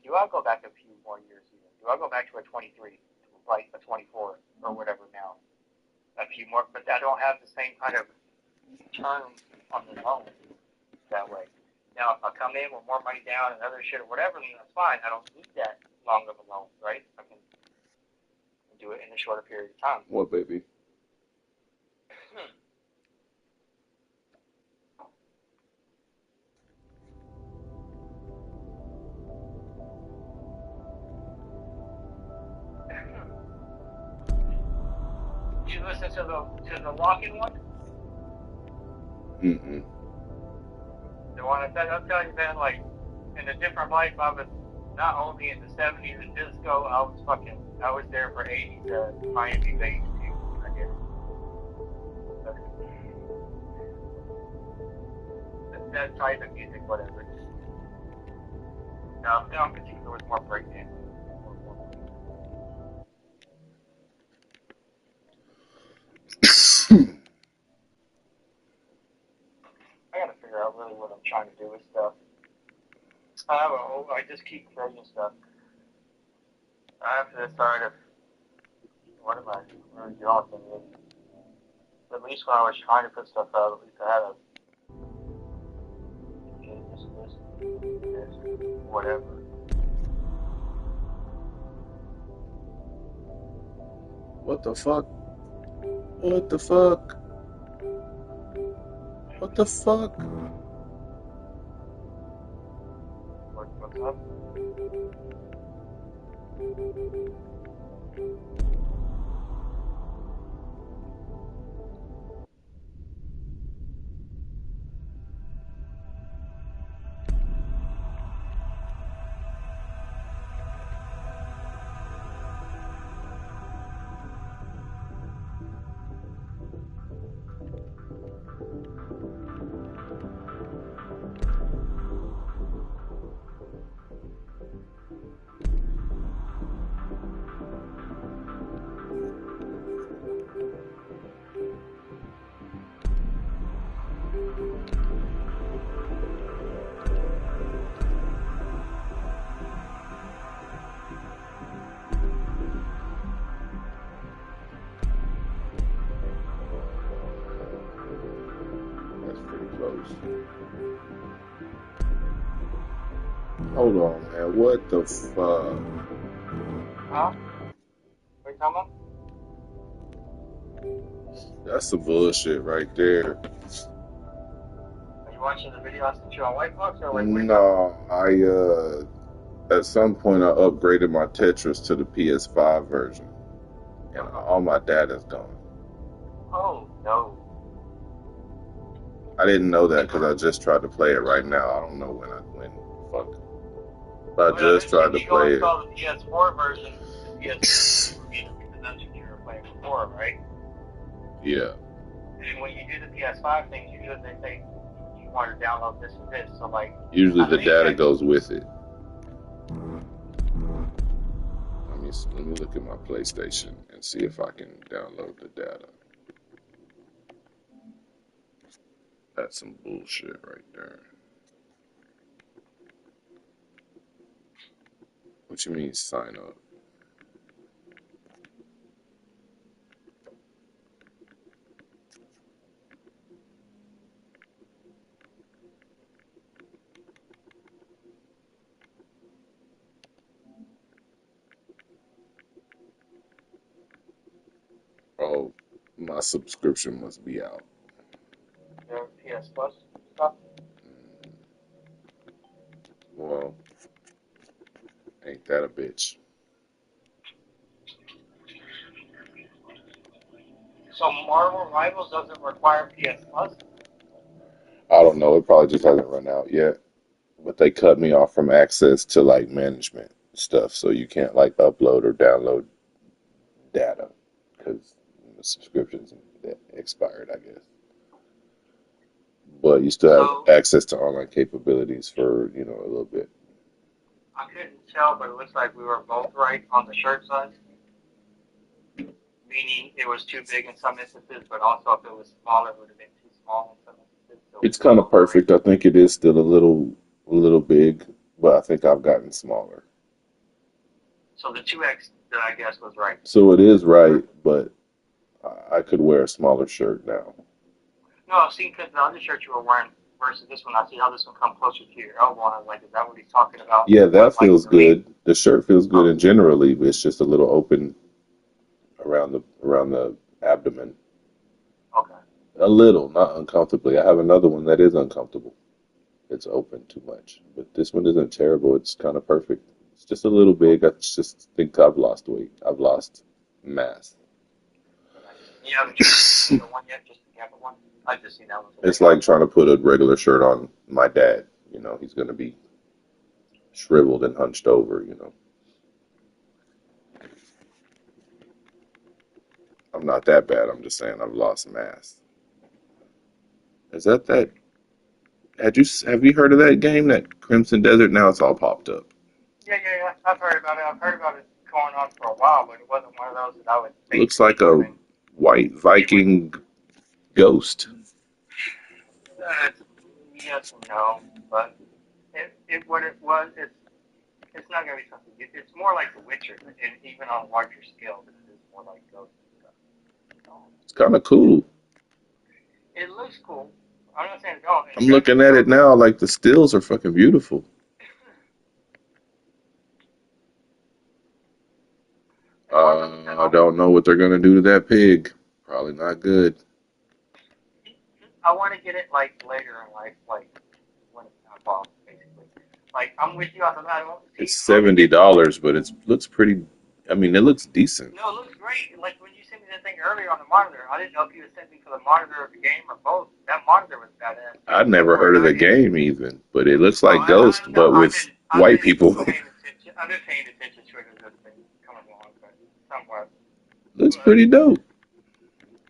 do I go back a few more years even? Do I go back to a 23, like a 24 or whatever now? A few more, but I don't have the same kind of term on the loan that way. Now, if I come in with more money down and other shit or whatever, then that's fine. I don't need that long of a loan, right? I can do it in a shorter period of time. What, baby? Did you listen to the walking one? Mm-mm. The one I'm telling you, man, like, in a different life, I was not only in the 70s and disco, I was there for 80s to Miami Bass too. I did it. That type of music, whatever. No, in particular was more breakdance. I gotta figure out really what I'm trying to do with stuff. I just keep creating stuff. I have to decide if what am I really doing? At least when I was trying to put stuff out, at least I had a this, whatever. What the fuck? What the fuck? What the fuck? What's up? Hold on, man. What the fuck? Huh? What are you talking about? That's some bullshit right there. Are you watching the video I sent you on White Box or like? No, at some point I upgraded my Tetris to the PS5 version, and all my data's gone. Oh no. I didn't know that because I just tried to play it right now. I don't know when. Fuck. But I just tried to play it. The PS4 version, the PS4 because that's what you were playing before, right? Yeah. And when you do the PS5 thing, usually they say you want to download this and this. So like. Usually the data goes with it. Let me look at my PlayStation and see if I can download the data. That's some bullshit right there. What you mean sign up? Oh, my subscription must be out. Your PS Plus stuff? Well, ain't that a bitch? So Marvel Rivals doesn't require PS Plus? I don't know. It probably just hasn't run out yet. But they cut me off from access to like management stuff, so you can't like upload or download data because the subscription's expired, I guess. But you still have access to online capabilities for, a little bit. I couldn't tell, but it looks like we were both right on the shirt size. Meaning it was too big in some instances, but also if it was smaller, it would have been too small in some instances. So it's kind of perfect. I think it is still a little big, but I think I've gotten smaller. So the 2X that I guess was right. So it is right, but I could wear a smaller shirt now. No, see, because the other shirt you were wearing versus this one, I see how this one come closer to your elbow, and I was like, is that what he's talking about? Yeah, that Like feels for me? good. The shirt feels good, Oh, and generally it's just a little open around the abdomen. okay. A little, not uncomfortably. I have another one that is uncomfortable. It's open too much, but this one isn't terrible. It's kind of perfect. It's just a little big. I just think I've lost weight. I've lost mass. You haven't tried the one yet, just the Gambit one? I've just seen that one today. It's like trying to put a regular shirt on my dad. You know, he's gonna be shriveled and hunched over. You know, I'm not that bad. I'm just saying I've lost mass. Is that? Have you heard of that game, that Crimson Desert? Now it's all popped up. Yeah. I've heard about it. I've heard about it going on for a while, but it wasn't one of those that I would think Looks like a even white it would. Viking ghost. It's, yes and no, but it what it was. It's not gonna be something. It's more like The Witcher, and even on a larger scale, than it is more like Ghost and stuff. It's kind of cool. It looks cool. I'm not saying don't. And I'm the looking graphics at are it now, like the stills are fucking beautiful. and one of them said, I don't know what they're gonna do to that pig. Probably not good. I want to get it like later in life, like when it's not off, basically. Like I'm with you. I don't see. It's I'm gonna get $70, but it looks pretty. I mean, it looks decent. No, it looks great. Like when you sent me that thing earlier on the monitor, I didn't know if you had sent me for the monitor of the game or both. That monitor was badass. I'd That never heard of the 49 inch. game even, but it looks Oh, like Ghost, but with I've white been people. paying attention. I've been paying attention to it as it's been coming along, but somewhat. Looks But pretty dope.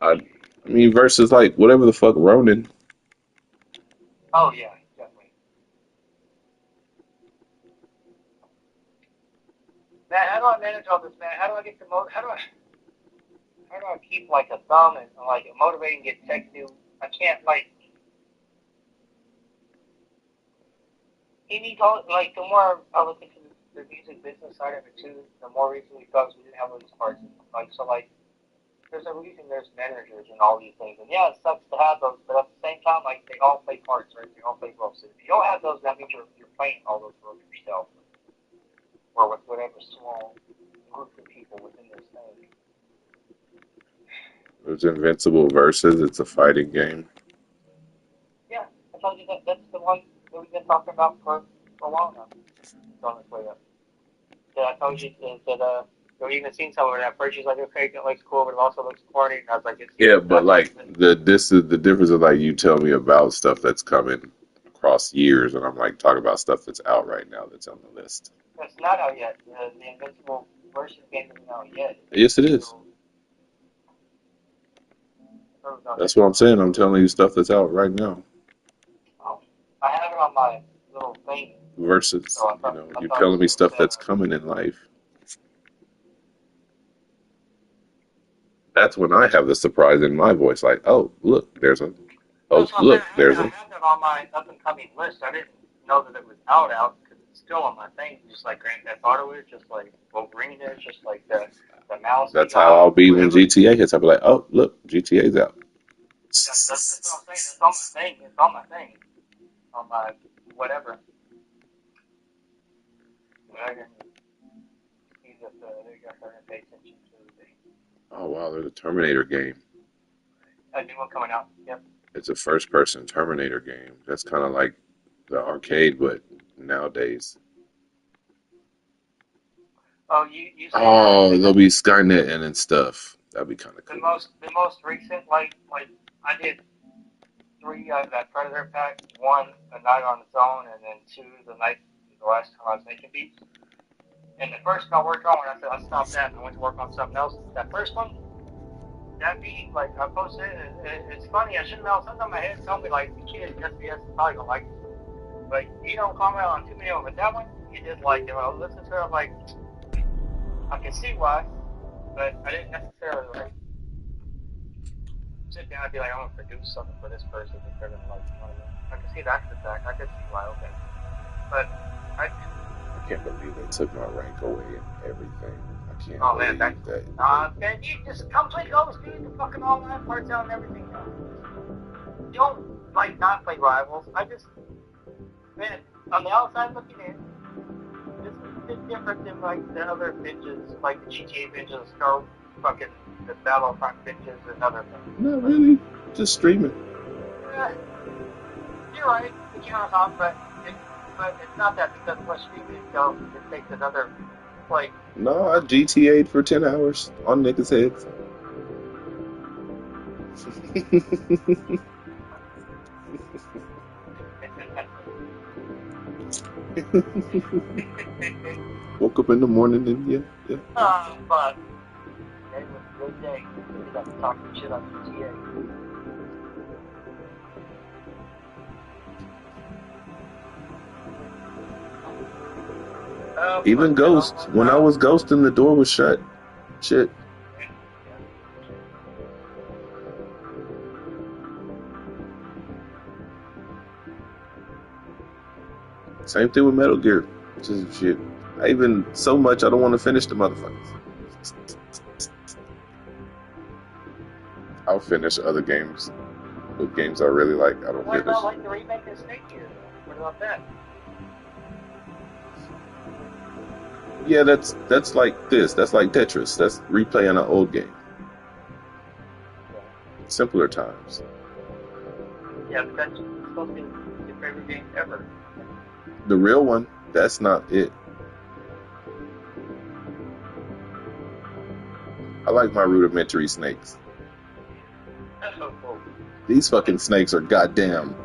I mean, versus like whatever the fuck Ronin. oh yeah, definitely. Man, how do I manage all this, man? How do I get the how do I keep like a thumb and like motivating get text to? I can't like any call like the more I look into the music business side of it too, the more reason we thought we didn't have all these parts. Like so like there's a reason there's managers and all these things. And yeah, it sucks to have those, but at the same time, like they all play parts, right? They all play roles. So if you don't have those, that means you're playing all those roles yourself, or with whatever small group of people within this thing. There's Invincible Versus. It's a fighting game. Yeah, I told you that's the one that we've been talking about for a while now. It's on its way up. That I told you we've even seen some of it at first. She's like, okay, that looks cool, but it also looks corny. And I was like, Yeah, but like it's this is the difference of like you tell me about stuff that's coming across years, and I'm like talking about stuff that's out right now that's on the list. It's not out yet. The Invincible version game isn't out yet. Yes, it is. That's what I'm saying. I'm telling you stuff that's out right now. I have it on my little thing. Versus, So you're telling me stuff that's coming in life. That's when I have the surprise in my voice, like, oh, look, there's a, oh, look, there's I a. have that on my up and coming list. I didn't know that it was out because it's still on my thing. Just like Grand Theft Auto is, just like Wolverine is, just like the mouse. That's how I'll be when GTA hits. I'll be like, oh, look, GTA's out. That's what I'm saying. It's on my thing. It's on my thing. On my whatever. But I didn't see that they got starting to pay attention to the thing. Oh, wow, there's a Terminator game. A new one coming out. Yep. It's a first-person Terminator game. That's kind of like the arcade, but nowadays. Oh, you say Oh, there'll be Skynet in and stuff. That'd be kind of cool. The most recent like I did 3 out of that Predator pack. 1 a night on its own, and then 2 the last time I was making beats. And the first one I worked on, when I said I stopped that and I went to work on something else. That first one, that beat, like I posted it, it's funny. I shouldn't know. Sometimes my head told me like the kid SBS is probably gonna like it, but you don't comment on too many of them. But that one, you did like it. When I was listening to it, I'm like, I can see why, but I didn't necessarily like sit down and be like, I'm gonna produce something for this person if they're gonna like. I can see that's the fact. I can see why. Okay, but can't believe they took my rank away and everything. I can't Oh man, believe that. man, you just come play Ghost, dude. The fucking online parts out and everything. Don't like not play Rivals. Man, on the outside looking in, this is a bit different than like the other binges, like the GTA binges, the Battlefront binges and other things. Not really. Just streaming. Yeah, you're right. The camera's on, but it's not that because what streaming itself, it takes another like. No, I GTA'd for 10 hours on niggas' heads. Woke up in the morning and yeah. But it was a good day. We got to talk some shit on GTA. Even Ghost, when I was ghosting, the door was shut. Shit. Same thing with Metal Gear. Just shit. I don't want to finish the motherfuckers. I'll finish other games. But games I really like, I don't What finish. about like the remake of Snake Eater? What about that? Yeah, that's like this. That's like Tetris. That's replaying an old game. Simpler times. Yeah, but that's supposed to be your favorite game ever. The real one, that's not it. I like my rudimentary snakes. That's so cool. These fucking snakes are goddamn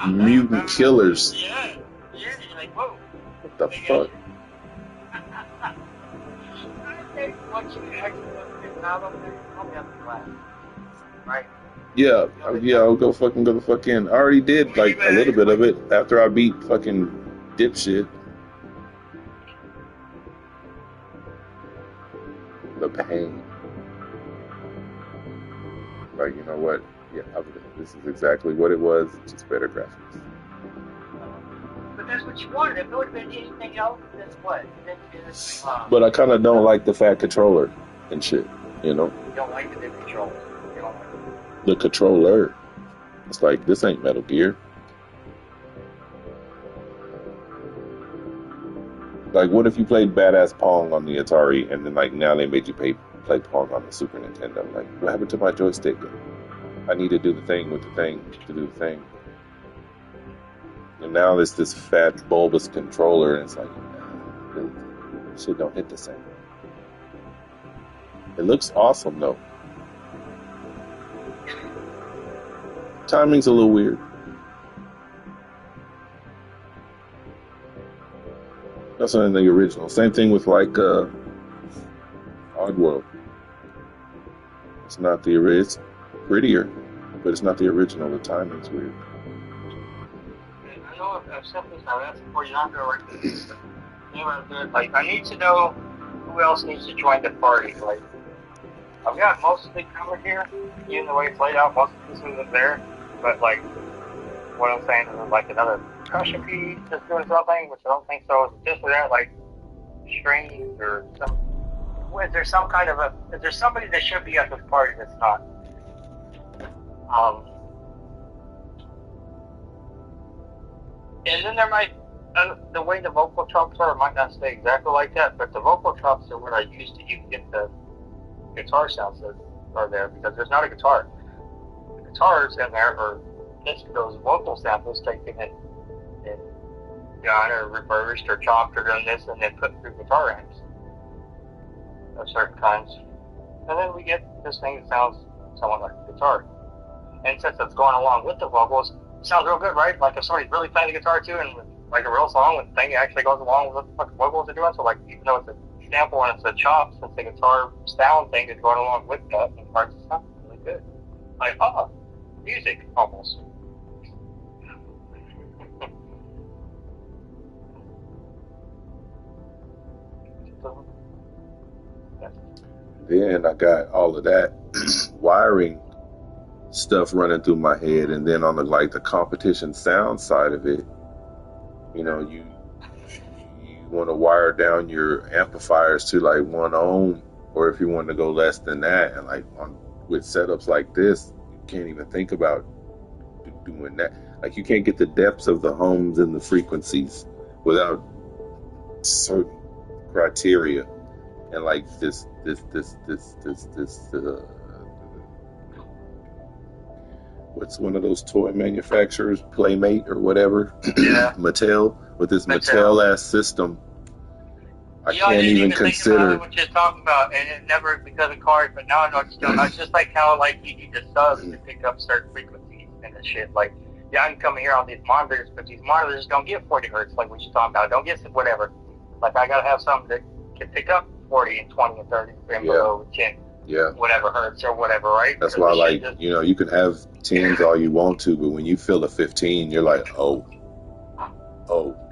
mutant killers. Yeah, you're like, whoa. What the fuck? I think once you actually get out of there, you probably have to laugh. Right? Yeah, I'll go the fuck in. I already did like a little bit of it after I beat fucking dipshit. The pain. Like, you know what? Yeah, this is exactly what it was, just better graphics. But that's what you wanted. If it would have been anything else, then what? But I kind of don't like the fat controller and shit, you know? You don't like the new controls. You don't like The controller. It's like, this ain't Metal Gear. Like, what if you played Badass Pong on the Atari and then, like, now they made you play Pong on the Super Nintendo? Like, what happened to my joystick? I need to do the thing with the thing to do the thing. And now there's this fat, bulbous controller, and it's like, shit don't hit the same. It looks awesome, though. Timing's a little weird. That's not the original. Same thing with like Oddworld. It's not the original. It's prettier, but it's not the original. The timing's weird. I know I've said this now. That's before you're not going to work. Like, I need to know who else needs to join the party. Like, I've got most of the covered here, even the way it's laid out. Most of this isn't there, but like, what I'm saying is like another percussion piece that's doing something, which I don't think so. Is just for that, like strings or some. Is there some kind of is there somebody that should be at this party that's not? And then there might, the way the vocal chops are, it might not stay exactly like that, but the vocal chops are what I use to even get the guitar sounds that are there, because there's not a guitar. The guitars in there are just those vocal samples taken and done or reversed or chopped or done this and then put through guitar amps of certain kinds. And then we get this thing that sounds somewhat like a guitar. And since it's going along with the vocals, it sounds real good, right? Like if somebody's really playing the guitar too, and like a real song, the thing actually goes along with what the fucking vocals are doing. So like, even though it's a sample and it's a chop, since the guitar sound thing is going along with that, and parts of sound really good. Like, music almost. Then I got all of that wiring stuff running through my head, and then on the competition sound side of it, you know, you you want to wire down your amplifiers to like 1 ohm, or if you want to go less than that, and like with setups like this, you can't even think about doing that. Like you can't get the depths of the ohms and the frequencies without certain criteria, and like this what's one of those toy manufacturers, Playmate or whatever, Yeah. Mattel, with this Mattel ass system. I can't even consider. Think about what you're talking about, and it never because of cars. But now I know it's still. It's just like how like you need the subs to pick up certain frequencies and the shit. Like yeah, I can come here on these monitors, but these monitors don't get 40 hertz. Like what you're talking about, don't get whatever. Like I gotta have something that can pick up 40 and 20 and 30 and below 10. Yeah. Whatever hertz or whatever, right? That's why, like, you know, you can have 10s all you want to, but when you feel a 15, you're like, oh.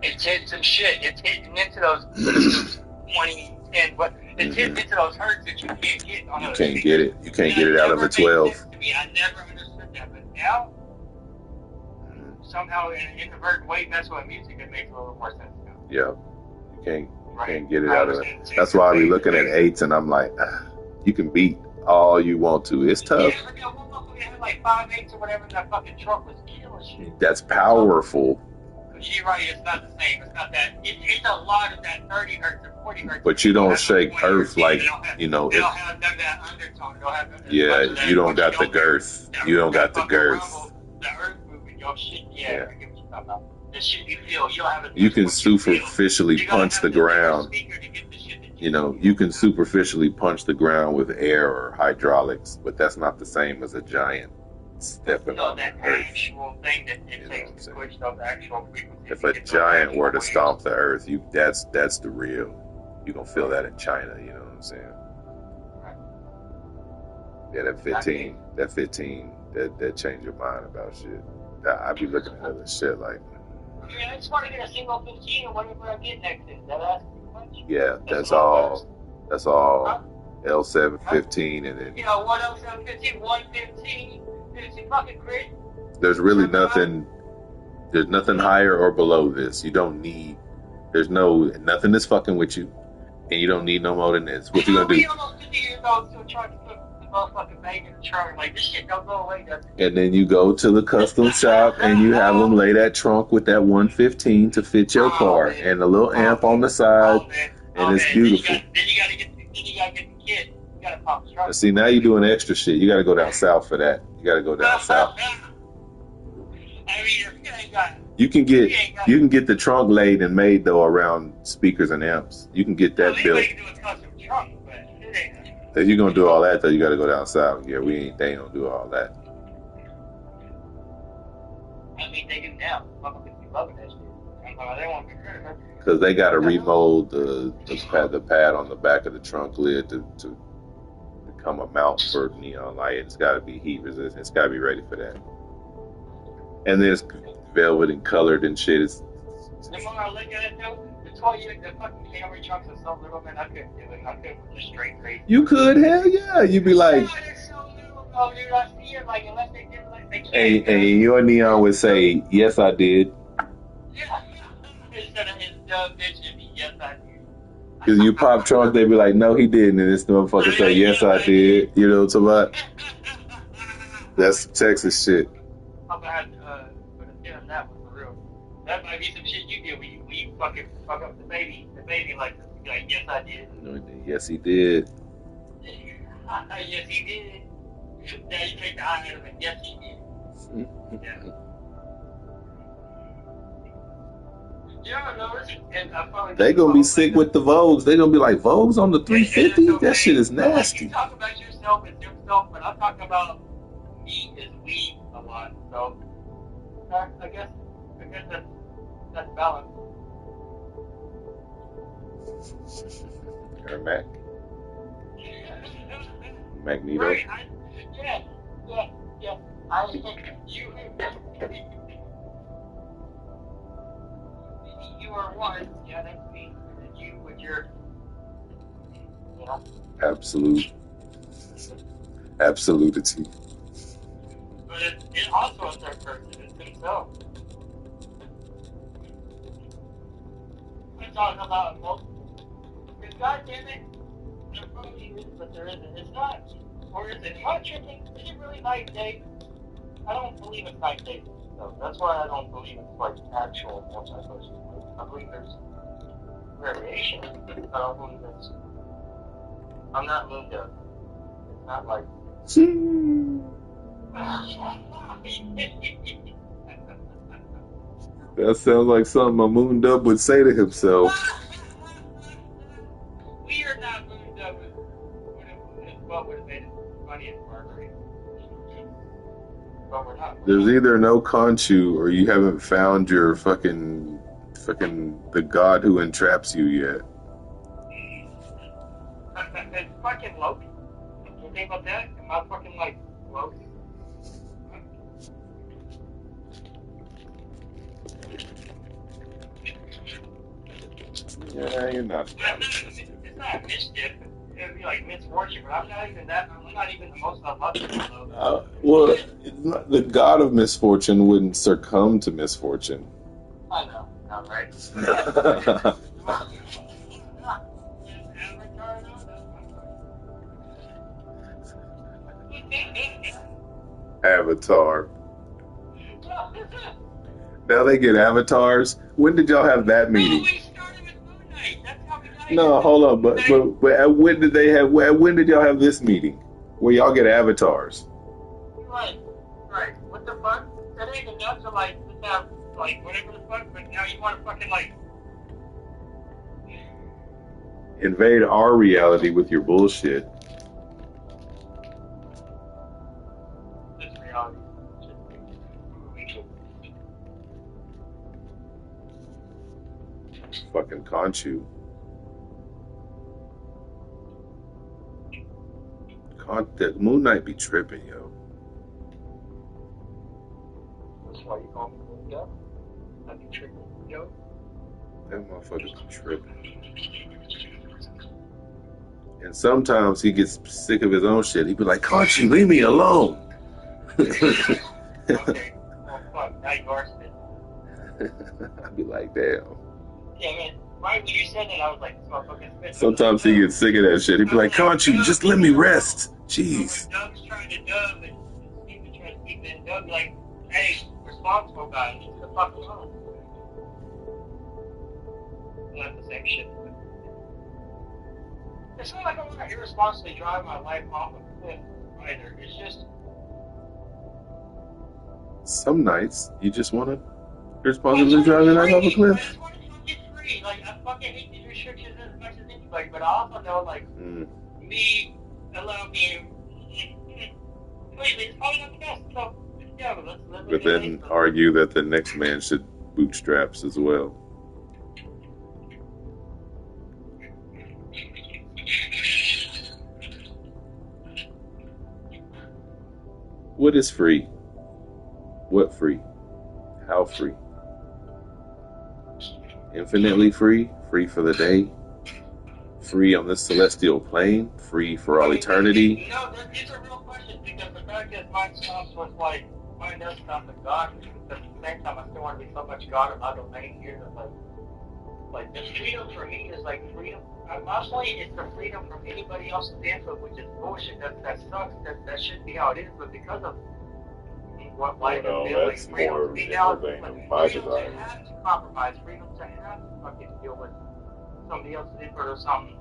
It's hitting some shit. It's hitting into those 20, 10, but it's hitting into those hertz that you can't get on. You can't get it. You can't get it out of a 12. To me, I never understood that, but now somehow in an introverted way, that's what music it makes a little more sense now. Yeah, you can't get it out of it. That's why I be looking at 8s and I'm like, you can beat all you want to. It's tough. Yeah, look at one motherfucker had like 5 8s or whatever, and that fucking truck was killing shit. That's powerful. You're right, it's not the same. It's not that. It's a lot of that 30 hertz or 40 hertz. But you don't shake earth like, you know. They don't have none of that undertone. Yeah, you don't got the girth. You don't got the girth. The earth moving, your shit, yeah. I get what you're talking about. The shit you feel, you don't have it. You can superficially punch the ground. You know, you can superficially punch the ground with air or hydraulics, but that's not the same as a giant stepping on the earth. Actual thing that it takes to push those actual frequencies. If a giant were to stomp the earth, that's the real. You gonna feel that in China, you know what I'm saying? Right. Yeah, that 15, that changed your mind about shit. I be looking at other shit like. Yeah, I just want to get a single 15 or whatever I get next to. That asks too much. Yeah, that's all. That's all. Huh? L715 and then. You know, what L715, 115. It's fucking great. There's really nothing. There's nothing higher or below this. You don't need. There's nothing that's fucking with you, and you don't need no more than this. What you gonna do? We almost 50 years old still trying to put the motherfucking bag in the trunk. Like this shit don't go away, does it? And then you go to the custom shop and you have them lay that trunk with that 115 to fit your car and a little amp on the side, and it's beautiful. Then you gotta get the kit. You gotta pop the trunk. See, now you're doing extra shit. You gotta go down south for that. You gotta go down south. I mean, if you ain't got. You can get the trunk laid and made though around speakers and amps. You can get that built. Can do a custom trunk, but it ain't. If you're gonna do all that though, you gotta go down south. Yeah, they ain't gonna do all that. I mean, they do now. Motherfuckers be loving that shit. They want to be credit. Because they gotta remold the pad on the back of the trunk lid to become a mount for neon light. It's gotta be heat resistant. It's gotta be ready for that. And then it's velvet and colored and shit. The more I look at it though, the fucking Camry trunks are so little, man. I couldn't do it. I couldn't with just straight crazy. You could, hell yeah. You'd be like. Yeah, they're so little, bro, dude. I see it like unless they did like they can't. And your neon would say, "Yes, I did." Yeah. Instead of his dumb bitch, it'd be, "Yes, I did." Because you pop trunk, they'd be like, "No, he didn't," and this motherfucker say, "Yes, I did." You know what I'm talking about? That's Texas shit. I'm gonna have to put a pin on that one for real. That might be some shit you did when you fucking fuck up the baby like this. You're like, "Yes, I did." Yes, he did. Yes, he did. Now you take the eye out of it. Yes, he did. Yeah. They gonna be sick with the Vogues. They gonna be like, Vogues on the 350? That shit is nasty. You talk about yourself as yourself, but I'm talking about me as we a lot. So I guess that's balance. Or Mac. Magneto. Right. Yeah. You are one. Yeah, that's me. And you with your, you know. Absolutity. But it's also a third person. It's himself. talking about emotions. Because goddamn it, there probably is, but there isn't. It's not, or is it? Am I tripping? Is it really night day? I don't believe it's night day. So that's why I don't believe it's like actual multiverse. I believe there's variation. I don't believe it's. I'm not moon dove. It's not like. That sounds like something a moon dove would say to himself. We are not moon dove. What would have made it funny and Marguerite. But we're not. There's either no Khonshu or you haven't found your fucking the god who entraps you yet. It's fucking Loki. You think about that? Am I fucking like Loki? Yeah, you're not. It's not mischief. It'd be like misfortune, but I'm not even that. I'm not even the most unlucky. Well, it's not, the god of misfortune wouldn't succumb to misfortune. I know. All right. Avatar. Now they get avatars. When did y'all have that meeting? We started with Moon Knight. That's how we got No, hold on. But when did they have? When did y'all have this meeting? Where y'all get avatars? Right. What the fuck? That ain't enough to like have like whatever the fuck. But now you want to fucking like Invade our reality with your bullshit. this reality. Fucking Khonshu. That Moon Knight be tripping, yo. That's why you call me Moon Dove. I be tripping, yo. That motherfucker be tripping. And sometimes he gets sick of his own shit. He be like, Khonshu, leave me alone. Okay. Well, fuck. Now you are spitting. I'd be like, damn. Yeah, man. Right when you said that, I was like, this motherfucker's spitting. Sometimes he gets sick of that shit. He'd be like, Khonshu, just let me rest. Jeez. When Doug's trying to dub and Stephen trying to speak, then Doug's like, hey, responsible guy, leave the fuck alone. Not the same shit. It's not like I'm going to irresponsibly drive my life off a cliff either. It's just. Some nights, you just want to irresponsibly drive your life off a cliff. I just want to get free. Like, I fucking hate these restrictions as much as anybody, but I also know, like, me, allow me. Wait, it's probably not the best. So, yeah, but let's live with But then argue that the next man should bootstraps as well. What is free? What free? How free? Infinitely free? Free for the day? Free on this celestial plane? Free for all eternity? No, these are real questions because the fact is mine stops with like, mine does stop with God, but at the same time I still want to be so much God in my domain here that like the freedom for me is like freedom. Mostly it's the freedom from anybody else's input, which is bullshit. That sucks. That shouldn't be how it is, but because of what life is like freedom to be now, freedom to have to compromise, freedom to have to fucking deal with somebody else's input or something.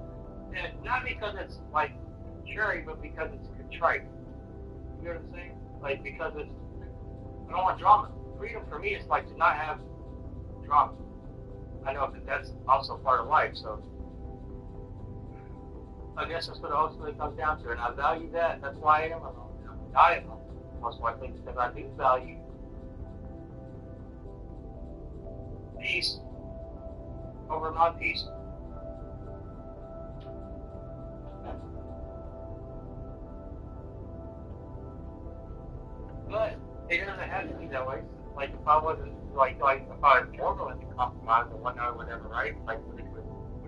And not because it's like cherry, but because it's contrite. You know what I'm saying? Like because it's I don't want drama. Freedom for me is like to not have drama. I know that that's also part of life, so I guess that's what it ultimately comes down to, and I value that. That's why I am alone. I'm going to die alone. Most likely because I do value peace over non-peace. But it doesn't have to be that way. Like if I wasn't like if I was more willing to compromise and whatnot or whatever, right? Like would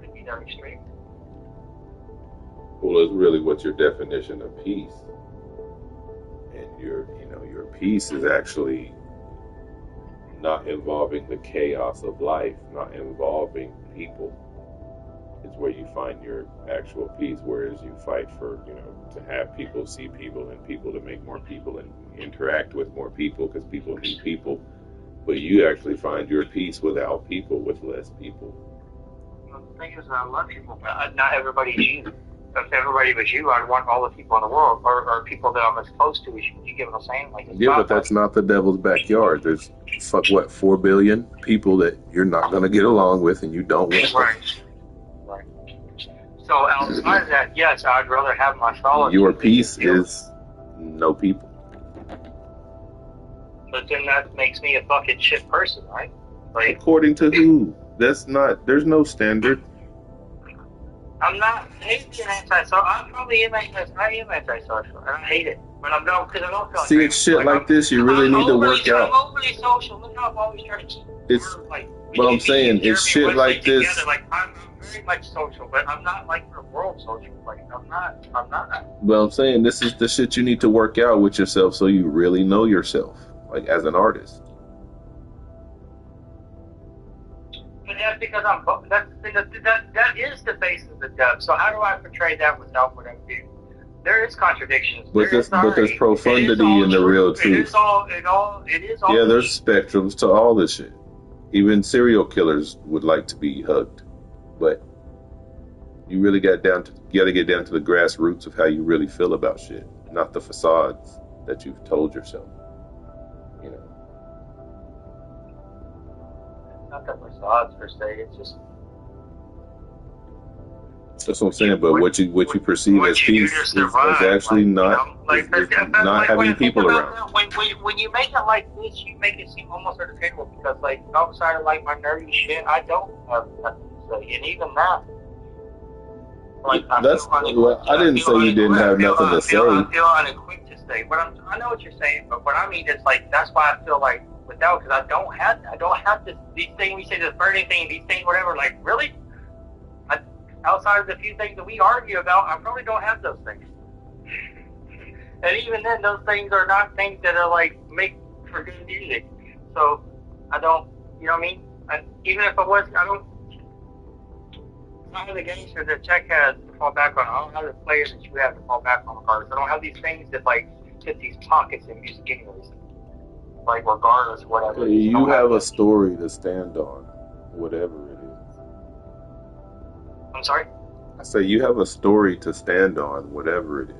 it be that extreme? Well, it's really what's your definition of peace, and your peace is actually not involving the chaos of life, not involving people is where you find your actual peace. Whereas you fight for, to have people see people and people to make more people and interact with more people because people need people. But you actually find your peace without people, with less people. Well, the thing is, I love people, but not everybody's you. If everybody was you, I'd want all the people in the world, or people that I'm as close to as you. You get what I'm saying? Like, yeah, but that's not the devil's backyard. There's 4 billion people that you're not going to get along with, and you don't want. Right. So outside of that, yes, I'd rather have my solitude. Your peace is no people. But then that makes me a fucking shit person, right? Like, according to who? There's no standard. I'm not hating antisocial. I probably am antisocial, and I hate it. But I'm not, because I don't feel like see, it's shit like this you really need to work out. I'm overly social. Look how I'm always trying to keep. It's what I'm saying. It's shit like this. Together. Like, I'm very much social, but I'm not like the world social. Like, I'm not. Well, I'm saying this is the shit you need to work out with yourself, so you really know yourself, like as an artist. But that's because that is the face of the dub. So how do I portray that without what I do? There is contradictions. But there's profundity in the real truth. It is all. Yeah, there's spectrums to all this shit. Even serial killers would like to be hugged, but you really got to get down to the grassroots of how you really feel about shit, not the facades that you've told yourself. Not the facades per se. It's just. That's what I'm saying. But what you perceive as peace is actually not having people around. When you make it like this, you make it seem almost entertainable because, like, outside of like my nerdy shit, I don't have nothing to say, and even that. Like, I didn't say you didn't have nothing to say. I feel unequipped to say, but I know what you're saying. But what I mean is, like, that's why I feel like without, because I don't have this, these things. We say this burning thing, these things, whatever. Like, really. Outside of the few things that we argue about, I probably don't have those things. And even then, those things are not things that are like make for good music. So I don't, you know what I mean? Even if it was, I don't have the gangster that Czech has to fall back on. I don't have the players that you have to fall back on regardless. I don't have these things that like hit these pockets in music anyways. Like regardless of whatever. You have a story to stand on, whatever it is. I'm sorry? I say you have a story to stand on, whatever it is.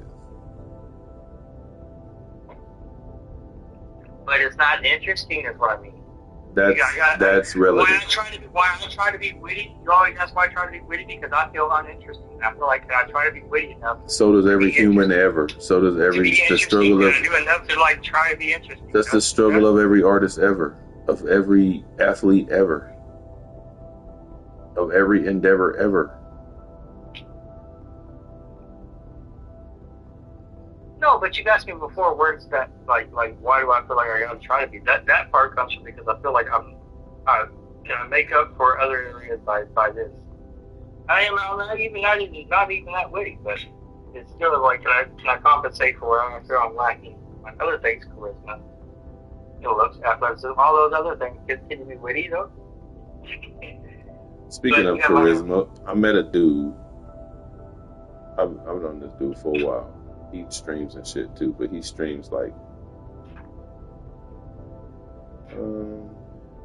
But it's not interesting, is what I mean. That's relative. Why I try to be witty. You always ask why I try to be witty because I feel uninteresting. I feel like I try to be witty enough. So does every human ever. So does the struggle of. I do enough to like try to be interesting. That's the struggle of every artist ever, of every athlete ever, of every endeavor ever. No, but you asked me before, where's that, like, why do I feel like I gotta try to be? That part comes from because I feel like can I make up for other areas by this? I'm not even that witty, but it's still like, can I compensate for where I feel I'm lacking? Like other things, charisma, looks, athleticism, all those other things. Can you be witty though? Speaking of charisma, I met a dude. I've known this dude for a while. He streams and shit too, but he streams like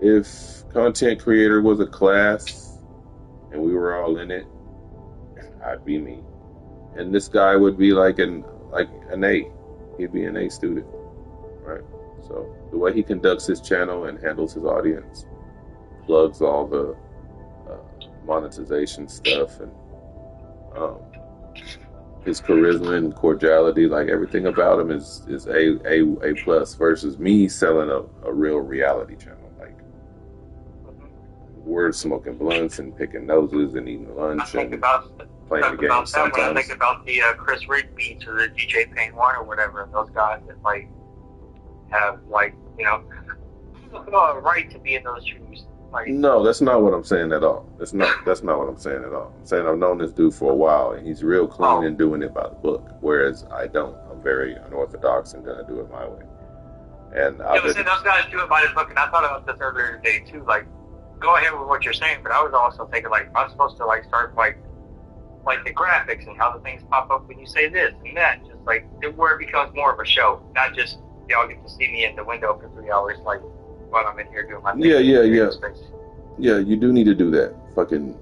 if content creator was a class and we were all in it, I'd be me, and this guy would be like an A. He'd be an A student, right? So the way he conducts his channel and handles his audience, plugs all the monetization stuff, and his charisma and cordiality, like everything about him is A plus versus me selling a real reality channel. Like we're smoking blunts and picking noses and eating lunch and playing the game sometimes. When I think about the Chris Rick beats or the DJ Pain One or whatever, and those guys that like have like a right to be in those shoes. Like, no, that's not what I'm saying at all. That's not what I'm saying at all. I'm saying I've known this dude for a while, and he's real clean and doing it by the book, whereas I don't. I'm very unorthodox and gonna do it my way. And those guys do it by the book, and I thought about this earlier today too. Like go ahead with what you're saying, but I was also thinking like I'm supposed to like start like the graphics and how the things pop up when you say this and that, just like where it becomes more of a show, not just y'all get to see me in the window for 3 hours like while I'm in here doing my thing. Yeah, you do need to do that. Fucking.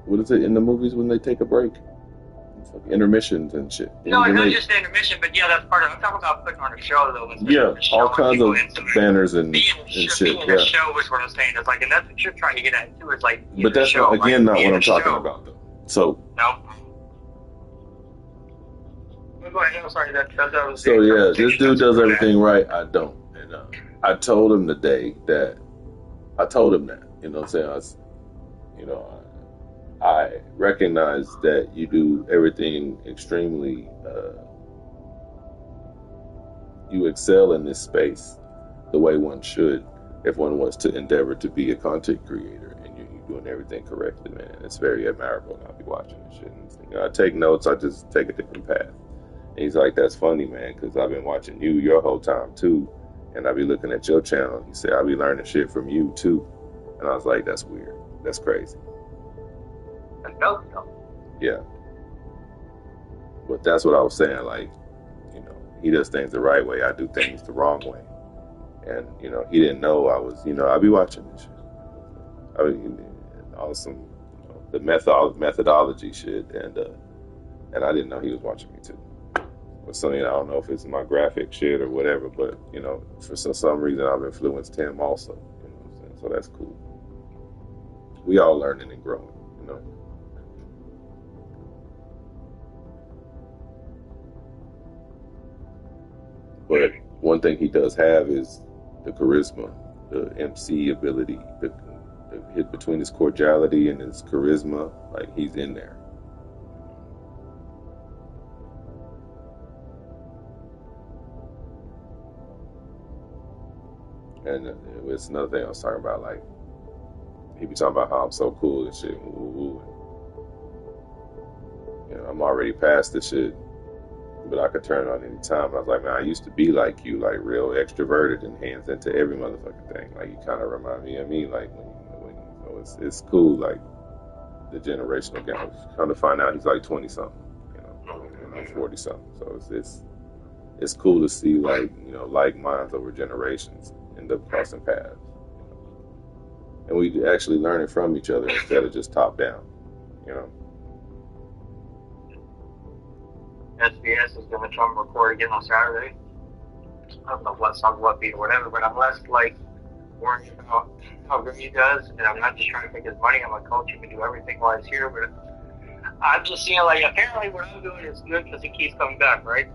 What is it in the movies when they take a break? It's like intermissions and shit. No, it's not just the intermission, but yeah, that's part of it. I'm talking about putting on a show though. Yeah, all kinds of banners and shit. Being a show is what I'm saying. It's like, and that's what you're trying to get at too. Is like, but that's show, again not what I'm talking about though. So no. Go ahead. I'm sorry. That was so yeah, this dude does everything right. I don't, and I told him today that. I told him that. You know what I'm saying? I recognize that you do everything extremely. You excel in this space the way one should if one wants to endeavor to be a content creator, and you're doing everything correctly, man. It's very admirable. And I'll be watching this shit. And, I take notes. I just take a different path. And he's like, "That's funny, man, because I've been watching you your whole time too, and I be looking at your channel." He said, "I be learning shit from you too," and I was like, "That's weird. That's crazy." Yeah. But that's what I was saying, like, he does things the right way, I do things the wrong way. And, he didn't know I was, I be watching this shit. I mean, awesome, the methodology shit, and I didn't know he was watching me too. But something, I don't know if it's my graphic shit or whatever, but, for some reason I've influenced him also, what I'm saying? So that's cool. We all learning and growing, But one thing he does have is the charisma, the MC ability, the hit between his cordiality and his charisma, like he's in there. And it's another thing I was talking about, like, he be talking about how I'm so cool and shit. Ooh. I'm already past this shit, but I could turn it on any time. I was like, man, I used to be like you, like real extroverted and hands into every motherfucking thing. Like, you kind of remind me of me, like, when it's cool, like, the generational gap. Come to find out he's like 20-something, and I'm 40-something. So it's cool to see, like, like minds over generations end up crossing paths. And we actually learning from each other instead of just top down, SBS is going to come record again on Saturday. I don't know what song, what beat, or whatever, but I'm less like worried about how good he does, and I'm not just trying to make his money. I'm a coach who can do everything while he's here, but I'm just seeing, like, apparently what I'm doing is good because he keeps coming back, right?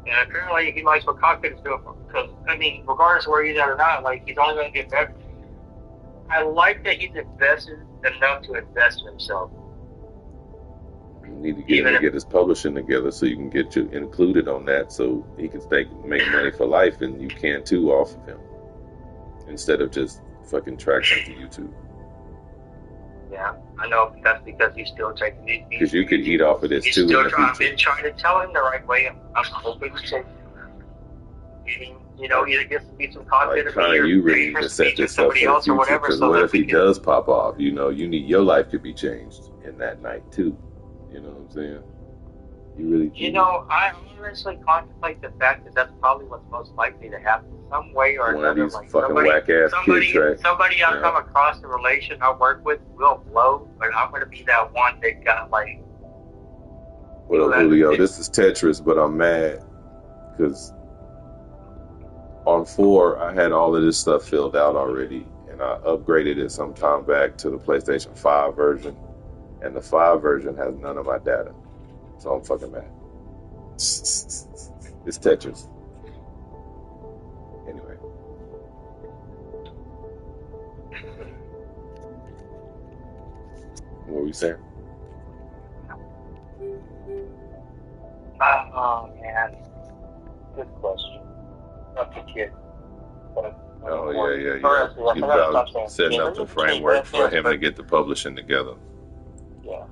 And apparently he likes what Cockpit is doing, because, I mean, regardless of where he's at or not, like, he's only going to get better. I like that he's invested enough to invest in himself. You need to get him to get his publishing together so you can get you included on that, so he can make money for life, and you can too off of him, instead of just fucking tracks onto YouTube. Yeah, I know, but that's because he's still taking these. Because you could eat off of this too. I've been trying to tell him the right way. I'm hoping to. Either gets to be some content, like, or you really need to set yourself up or whatever. Because what if he does pop off? You need your life could be changed in that night too. You know what I'm saying? You really. I honestly contemplate the fact that that's probably what's most likely to happen, some way or one another. Of these like fucking whack ass kid tracks. Somebody I come across the relation I work with will blow, but I'm gonna be that one that got like. What up, Julio? This is Tetris, but I'm mad because on 4 I had all of this stuff filled out already, and I upgraded it some time back to the PlayStation 5 version, and the 5 version has none of my data, so I'm fucking mad. It's Tetris. Anyway. What were you saying? Oh man, good question. Not the kid. Oh yeah. He's about setting up the framework for him to get the publishing together. Yeah.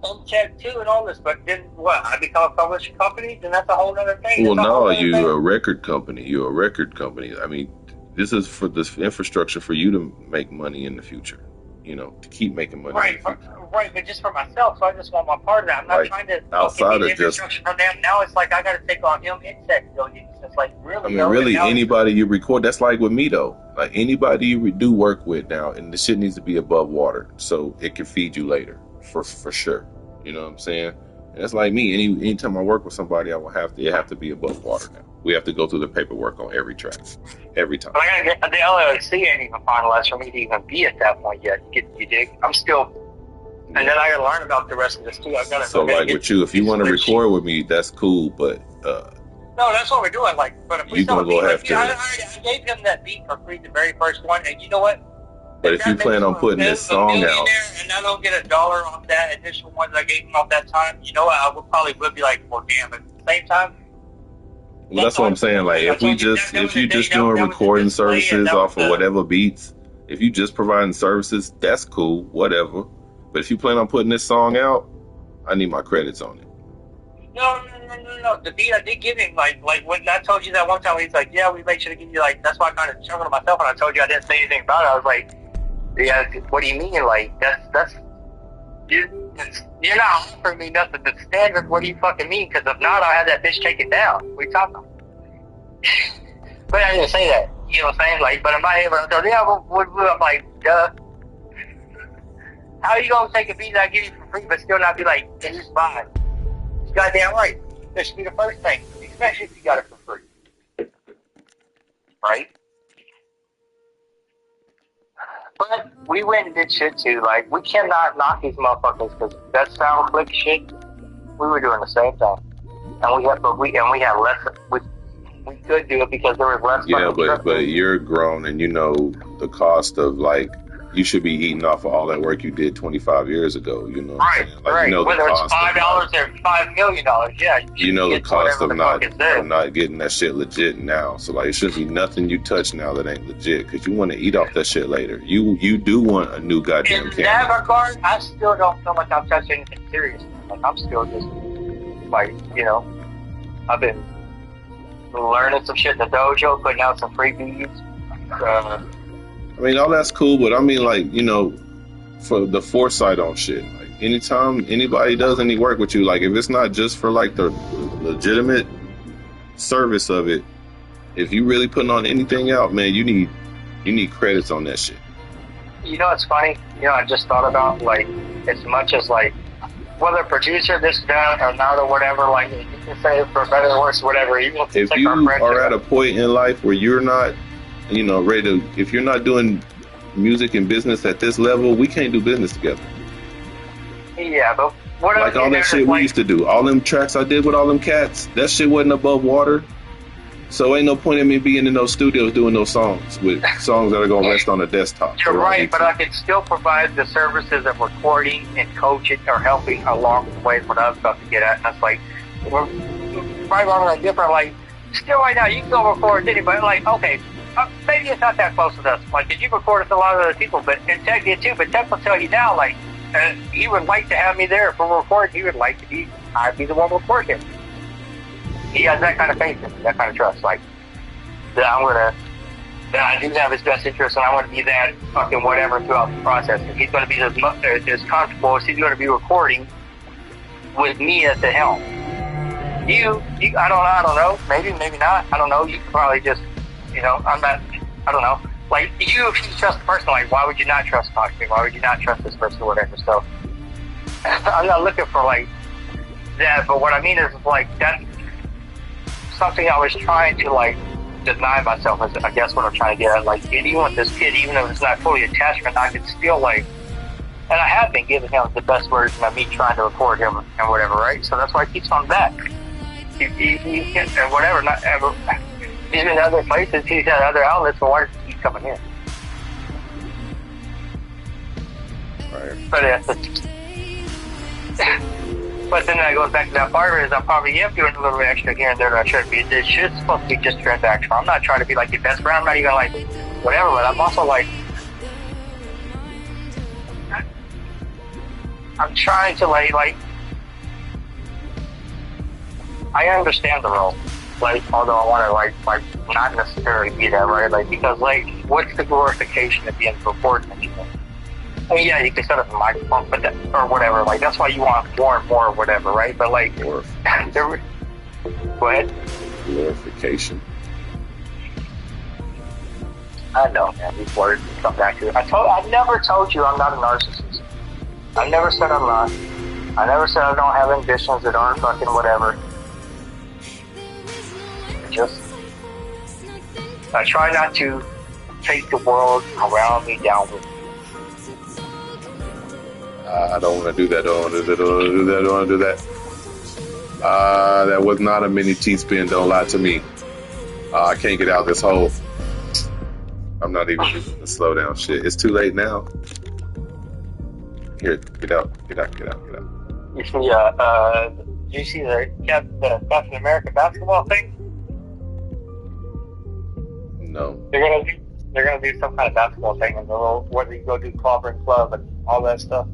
And check too and all this, but then what? I become a publishing company? Then that's a whole other thing. Well, no, you're a record company. You're a record company. I mean, This is for this infrastructure for you to make money in the future. You know, to keep making money. Right, but just for myself. So I just want my part of that. I'm not trying to outside of infrastructure from them. Now it's like I got to take on him insect billions. It's like really. I mean, really, anybody you record. That's like with me though. Like anybody you do work with now, and the shit needs to be above water so it can feed you later, for sure. You know what I'm saying? And it's like me. Anytime I work with somebody, it have to be above water now. We have to go through the paperwork on every track, every time. But I gotta get the LLC ain't even finalized for me to even be at that point yet. You dig? I'm still, and then I gotta learn about the rest of this too. I gotta. So like with you, if you want to record with me, that's cool. But no, that's what we're doing. Like, but if we you gonna go have to. I gave him that beat for free, the very first one, and you know what? But if you plan on putting this song out, and I don't get $1 off that additional one that I gave him off that time, you know what? I would be like, well, damn. But at the same time. Well, that's what I'm saying. Like, if you just doing recording services off of whatever beats, if you just providing services, that's cool, whatever. But if you plan on putting this song out, I need my credits on it. No. The beat I did give him, like when I told you that one time, he's like, yeah, we make sure to give you like. That's why I kind of chuckled to myself when I told you I didn't say anything about it. I was like, yeah, what do you mean? Like that's you're not offering me nothing that's standard. What do you fucking mean? Because if not, I'll have that bitch taken down. We talking. But I didn't say that. You know what I'm saying? Like, but I'm not able to tell. Yeah, I'm like, duh. How are you gonna take a beat that I give you for free, but still not be like, can you buy? It's goddamn right. This should be the first thing, especially if you got it for free, right? But we went and did shit too. Like, we cannot knock these motherfuckers because that sound click shit. We were doing the same thing, and we have less. We could do it because there was less. Yeah, but you're grown and you know the cost of like. You should be eating off of all that work you did 25 years ago. You know, right? Like, right. You know whether it's $5 or $5 million, yeah. You know the cost of not getting that shit legit now. So like, it shouldn't be nothing you touch now that ain't legit because you want to eat off that shit later. You do want a new goddamn camera. In that regard, I still don't feel like I'm touching anything serious. Like I'm still just like I've been learning some shit in the dojo, putting out some free beats. I mean, all that's cool, but I mean, like, for the foresight on shit. Like, anytime anybody does any work with you, like, if it's not just for, like, the legitimate service of it, if you really putting on anything out, man, you need credits on that shit. You know what's funny? I just thought about, like, as much as, like, whether producer, this, that, or not, or whatever, like, you can say it for better or worse, whatever. If you are at a point in life where you're not ready to, if you're not doing music and business at this level, we can't do business together. Yeah, but what like all that shit we used to do, all them tracks I did with all them cats, that shit wasn't above water. So ain't no point in me being in those studios doing those songs with songs that are gonna rest on the desktop. You're right, but I can still provide the services of recording and coaching or helping along the way. What I was about to get at, and that's like we're right on a different like. Still, right now you can go record with anybody. Like, okay. Maybe it's not that close with us. Like, because you recorded with a lot of other people, but and Tech did too. But Tech will tell you now, like, he would like to have me there for recording. He would like to be, I'd be the one recording. He has that kind of faith in me, that kind of trust. Like, that I do have his best interest, and I want to be that fucking whatever throughout the process. And he's going to be as comfortable as he's going to be recording with me at the helm. You I don't know. Maybe not. I don't know. You could probably just. I don't know. Like, if you trust the person, like, why would you not trust me? Why would you not trust this person or whatever? So, I'm not looking for, like, that. But what I mean is, like, that's something I was trying to, like, deny myself, is, I guess, what I'm trying to get at. Like, even with this kid, even though it's not fully attachment, I could still, like, and I have been giving him the best version of me trying to record him and whatever, right? So that's why he keeps on back. He and whatever, not ever. He's in other places, he's got other outlets, so why does he keep coming here? Right. But then that goes back to that part is I probably am doing a little bit extra here and there that I shouldn't be. It should supposed to be just transactional. I'm not trying to be like your best friend, I'm not even like whatever, but I'm also like I'm trying to like I understand the role. Like, although I want to like not necessarily be that, right? Like, because like, what's the glorification at the end of recording anything? I mean, yeah, you can set up a microphone, but that, or whatever. Like, that's why you want more and more, or whatever, right? But like, go ahead. Glorification. I know, man. These words come back to it. I never told you I'm not a narcissist. I never said I'm not. I never said I don't have ambitions that aren't fucking whatever. I try not to take the world around me down with me. I don't want to do that. Don't want to do that. That was not a mini T-spin. Don't lie to me. I can't get out this hole. I'm not even using the slow down shit. It's too late now. Here, get out. You see, did you see the Captain America basketball thing? No. They're gonna do some kind of basketball thing, and whether you go do Clobber and Club and all that stuff.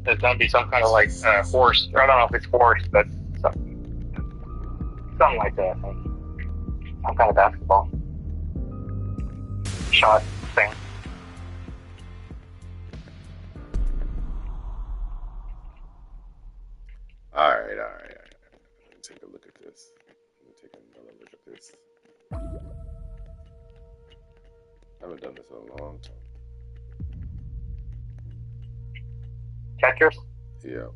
There's gonna be some kind of like horse. I don't know if it's horse, but something like that. I think some kind of basketball shot thing. All right. Let me take a look at this. I haven't done this in a long time. Checkers? Yeah.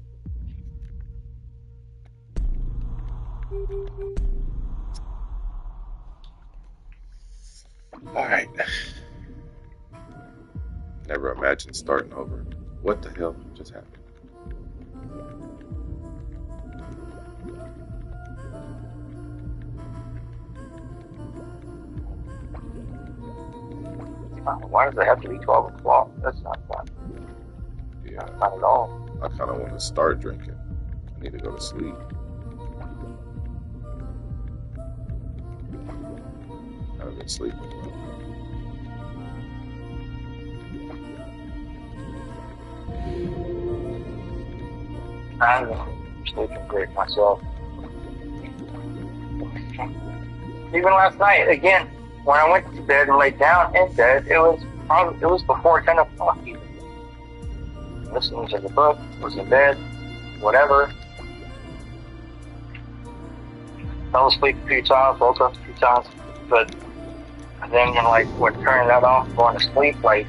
All right. Never imagined starting over. What the hell just happened? Why does it have to be 12 o'clock? That's not fun. Yeah. Not at all. I kind of want to start drinking. I need to go to sleep. I haven't been sleeping well. I'm sleeping great myself. Even last night, again, when I went to bed and laid down in bed, it was before 10 o'clock even. Listening to the book, was in bed, whatever. Fell asleep a few times, woke up a few times, but then when turning that off, going to sleep, like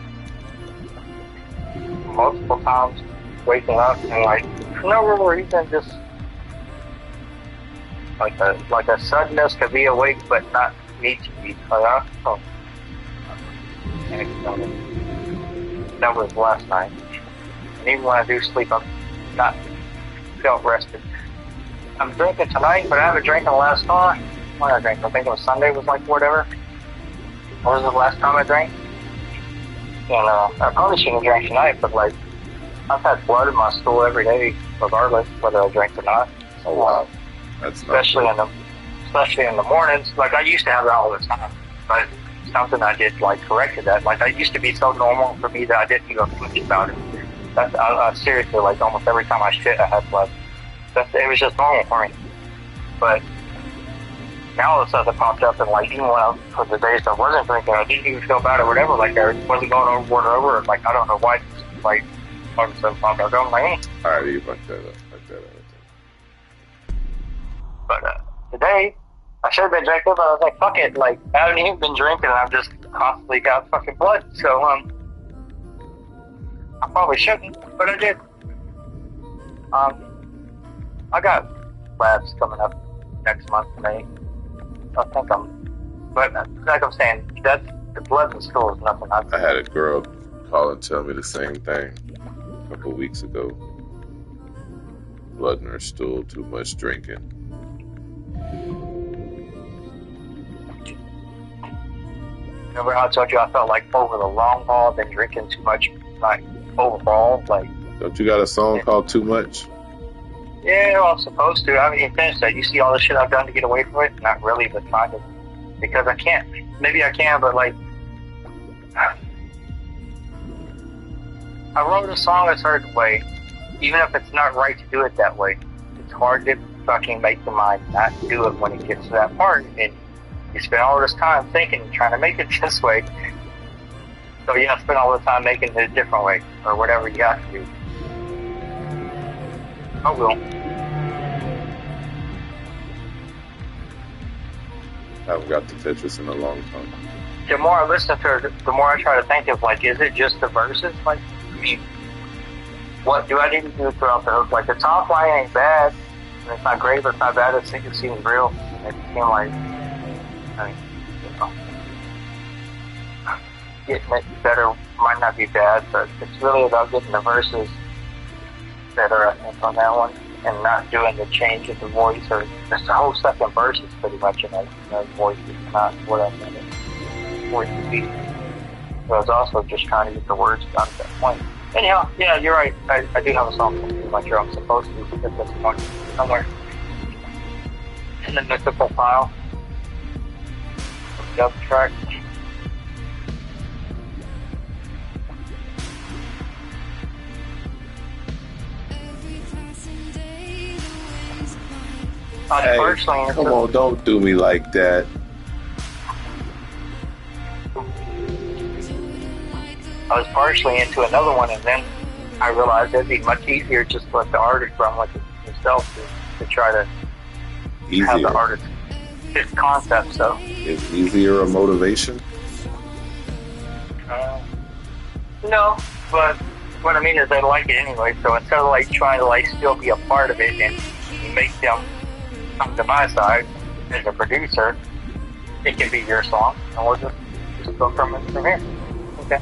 multiple times, waking up and for no real reason, just like a suddenness to be awake but not need to be. That was last night. And even when I do sleep, I'm not felt rested. I'm drinking tonight, but I haven't drank in the last time. When I drank, I think it was Sunday, was like whatever. What was the last time I drank? And I probably shouldn't drink tonight, but I've had blood in my stool every day, regardless whether I drink or not. Oh wow, that's especially in the mornings. I used to have that all the time, but something I did corrected that. I used to be so normal for me that I didn't even think about it. That's seriously almost every time I shit, I had blood. It was just normal for me. But now all of a sudden it popped up, and even when for the days I wasn't drinking, I didn't even feel bad or whatever. I wasn't going overboard or over. I don't know why. All of a sudden popped up. I'm like, all right, you fucked that up. But today, I should have been drinking, but I was like, fuck it. I haven't even been drinking, and I've just constantly got fucking blood. So, I probably shouldn't, but I did. I got labs coming up next month, May. I think but like I'm saying, that's the blood in stool is nothing. I had a girl call and tell me the same thing a couple weeks ago. Blood in her stool, too much drinking. Remember how I told you I felt over the long haul, been drinking too much, overall, Don't you got a song called Too Much? Yeah, well, I'm supposed to. I haven't even finished that. You see all the shit I've done to get away from it? Not really, but kind of. Because I can't. Maybe I can, but I wrote a song a certain way, even if it's not right to do it that way. It's hard to fucking make your mind not do it when it gets to that part, and you spend all this time thinking and trying to make it this way. So you have to spend all the time making it a different way, or whatever you have to do. Oh well. I haven't got to Tetris in a long time. The more I listen to it, the more I try to think of, like, is it just the verses? Like, I mean, what do I need to do throughout the hook? Like, the top line ain't bad, and it's not great, but it's not bad. It seems real. It seems like, I mean, you know, getting it better might not be bad, but it's really about getting the verses better, I think, on that one, and not doing the change of the voice, or just the whole second verse is pretty much in a voice. It's not what I meant it for it to be. So I was also just trying to get the words down at that point. Anyhow, yeah, you're right. I do have a song from my drum. I'm supposed to get this one somewhere in the mythical file. Dub track. Hey, come on, don't do me like that. I was partially into another one, and then I realized it'd be much easier just to let the artist run with it himself to try to have the artist fit concept. So is easier a motivation? No, but what I mean is they like it anyway. So instead of like trying to like still be a part of it and make them come to my side as a producer, it can be your song, and we'll just go from here. Okay.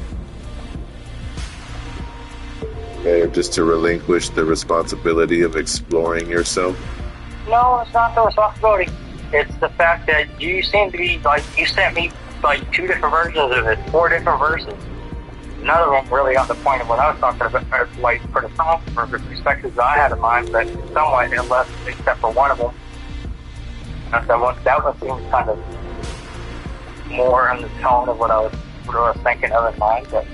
Okay, just to relinquish the responsibility of exploring yourself? No, it's not the responsibility. It's the fact that you seem to be, like, you sent me, like, 2 different versions of it, 4 different verses. None of them really on the point of what I was talking about, like, for the song, for the perspectives I had in mind, but somewhat unless, except for one of them. That one seems kind of more in the tone of what I was thinking of in mind, but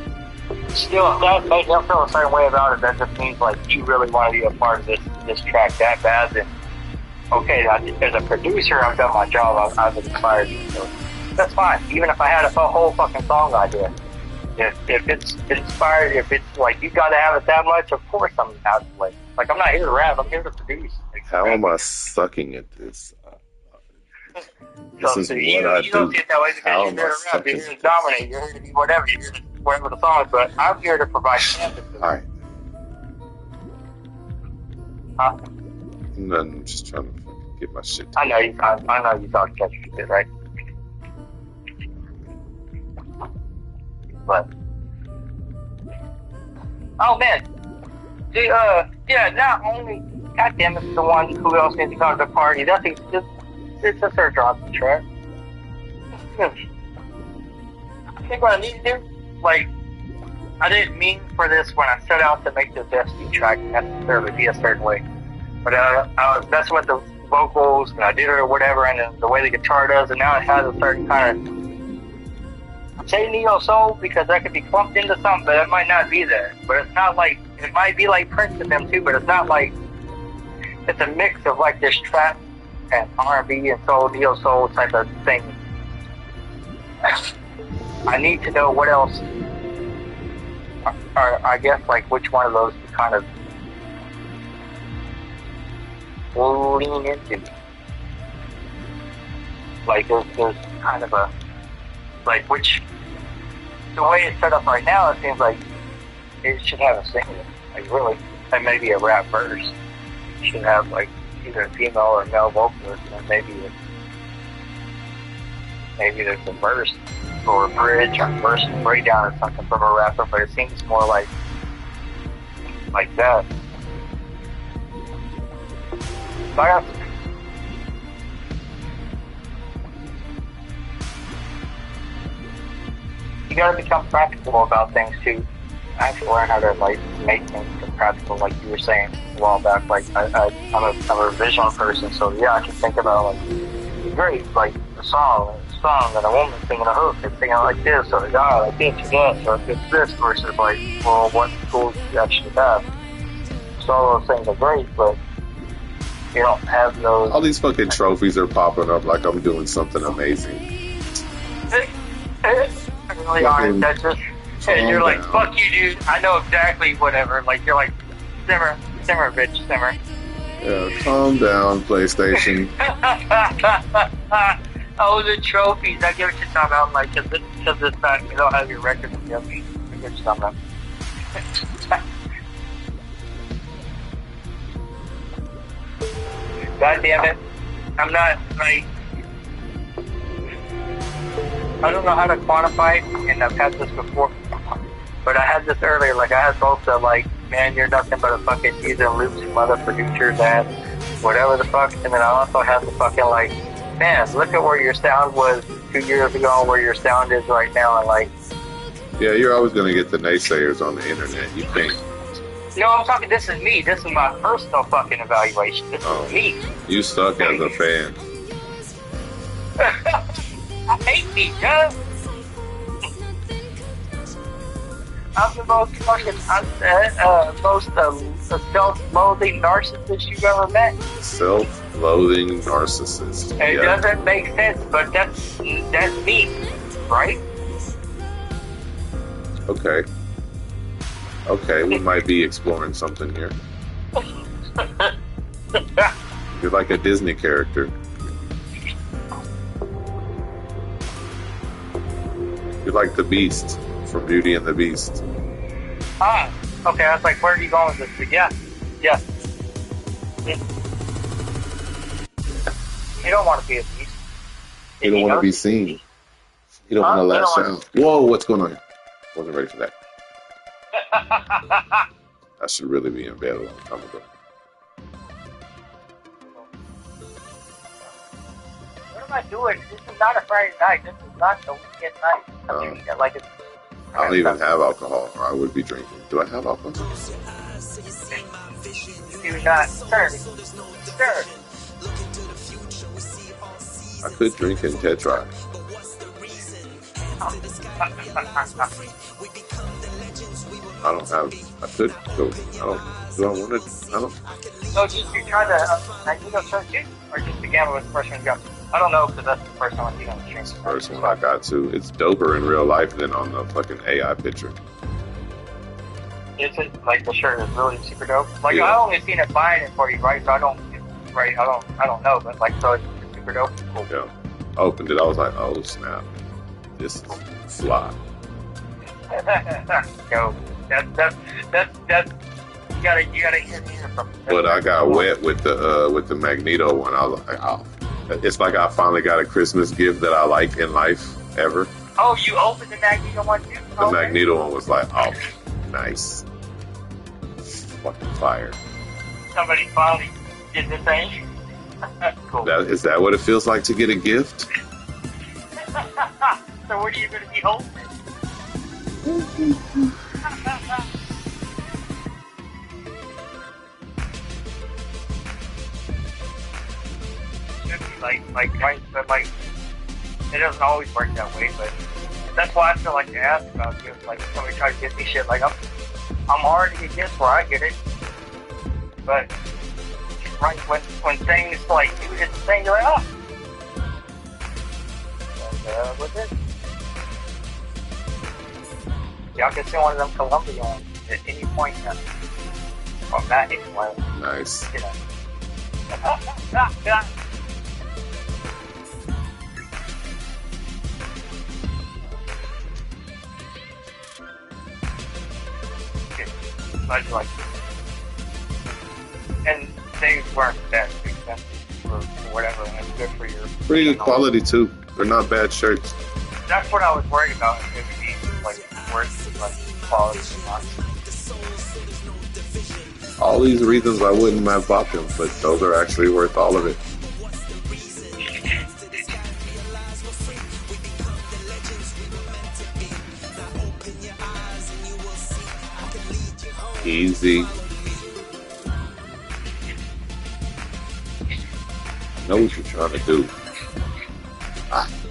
still, if that made them feel a certain way about it, that just means, like, you really want to be a part of this track that bad, then, okay, as a producer, I've done my job, I've inspired you, so that's fine. Even if I had a whole fucking song idea, if it's inspired, if it's, like, you gotta have it that much, of course I'm out to play. Like, I'm not here to rap, I'm here to produce. How am I sucking at this? This is what I do. You don't see it that way because you're here to rap, you're here to dominate, you're here to be whatever, you're here to whatever the song is, but I'm here to provide canvas. Alright. Huh? I'm just trying to get my shit together. I know you talk catchy shit, right? But oh man. Yeah, not only goddamn it's the one who else needs to come to the party. That's it's a search on the track. I think what I need to do, like, I didn't mean for this when I set out to make this SD track necessarily be a certain way. But I was messing with the vocals, and I did it or whatever, and then the way the guitar does, and now it has a certain kind of, I say neo soul because that could be clumped into something, but it might not be there. But it's not like, it might be like Prince and them too, but it's not like, it's a mix of like this trap and R&B and soul, neo soul type of thing. I need to know what else, or I guess like which one of those to kind of lean into. Like there's kind of a, like which, the way it's set up right now, it seems like it should have a single, like really, and maybe a rap verse. It should have like either a female or male vocalist, and then maybe there's a verse or a bridge or a verse and breakdown or something from a rapper, but it seems more like that. So you gotta become practical about things too. I have to learn how to like make things practical, like you were saying a while back. Like I'm a visual person, so yeah, I can think about like great, like a song and a woman singing a hook and singing like this, or a guy like this or this, or if it's this versus like, well, what tools do you actually have? So all those things are great, but You don't have those. All these fucking trophies are popping up like I'm doing something amazing. Really aren't. That's just. And you're like, down. fuck you, dude. I know exactly whatever. Like, you're like, simmer, bitch, simmer. Yeah, calm down, PlayStation. Oh, the trophies. I get what you're talking about. Like, because it's not, you don't have your record of trophies. I get what you're talking about. God damn it. I'm not, like, I don't know how to quantify it, and I've had this before, but I had this earlier. Like, I had both the, like, man, you're nothing but a fucking user loops, mother producer, that, whatever the fuck, and then I also had the fucking, like, man, look at where your sound was 2 years ago and where your sound is right now, and, like... Yeah, you're always going to get the naysayers on the internet, you think. No, I'm talking, this is me. This is my personal fucking evaluation. This is me. You suck as a fan. I hate me, Jeff. I'm the most fucking, self-loathing narcissist you've ever met. Self-loathing narcissist. It doesn't make sense, but that's me, right? Okay, we might be exploring something here. You're like a Disney character. You're like the Beast from Beauty and the Beast. Ah, okay, I was like, where are you going with this? But yeah. You don't want to be a beast. You don't want to be seen. You don't want to lash out. Whoa, what's going on here? Wasn't ready for that. I should really be in bed a long time ago. What am I doing? This is not a Friday night. This is not the weekend night. Like it's, I don't even have alcohol, or I would be drinking. Do I have alcohol? Do not stir. I could drink in Tetra. I don't have. I could go. I don't. Do I want to? I don't. So did you try the Magneto search it, or just the gamble with the first one you got? I don't know, because that's the first one you got. It's the first one I got to. It's doper in real life than on the fucking AI picture. Is it like the shirt is really super dope? Like Yeah. I only seen it buying it for you, right? So I don't know, but like so it's super dope. Cool. Yeah. I opened it. I was like, oh snap, this is fly. Yo, that's you gotta hear from. But I got wet with the Magneto one. I was like, oh, it's like I finally got a Christmas gift that I like in life ever. Oh, you opened the Magneto one too? The Magneto one was like, oh, nice, fucking fire. Somebody finally did the thing. Cool. Is that what it feels like to get a gift? So what are you gonna be holding? Right, but like it doesn't always work that way. But that's why I feel like to ask about gifts. Like somebody try to get me shit. Like I'm hard to get gifts where I get it, but right when things like you hit the thing, you're like, oh. And what's it? Y'all can send one of them Columbia ones at any point now. Or not anyway. Nice. You know. I just like it. And things weren't that expensive or whatever, and it's good for your... Pretty good quality too. They're not bad shirts. That's what I was worried about. If it would be like worth like quality or not. All these reasons I wouldn't have bought them, but those are actually worth all of it. Easy. I know what you're trying to do.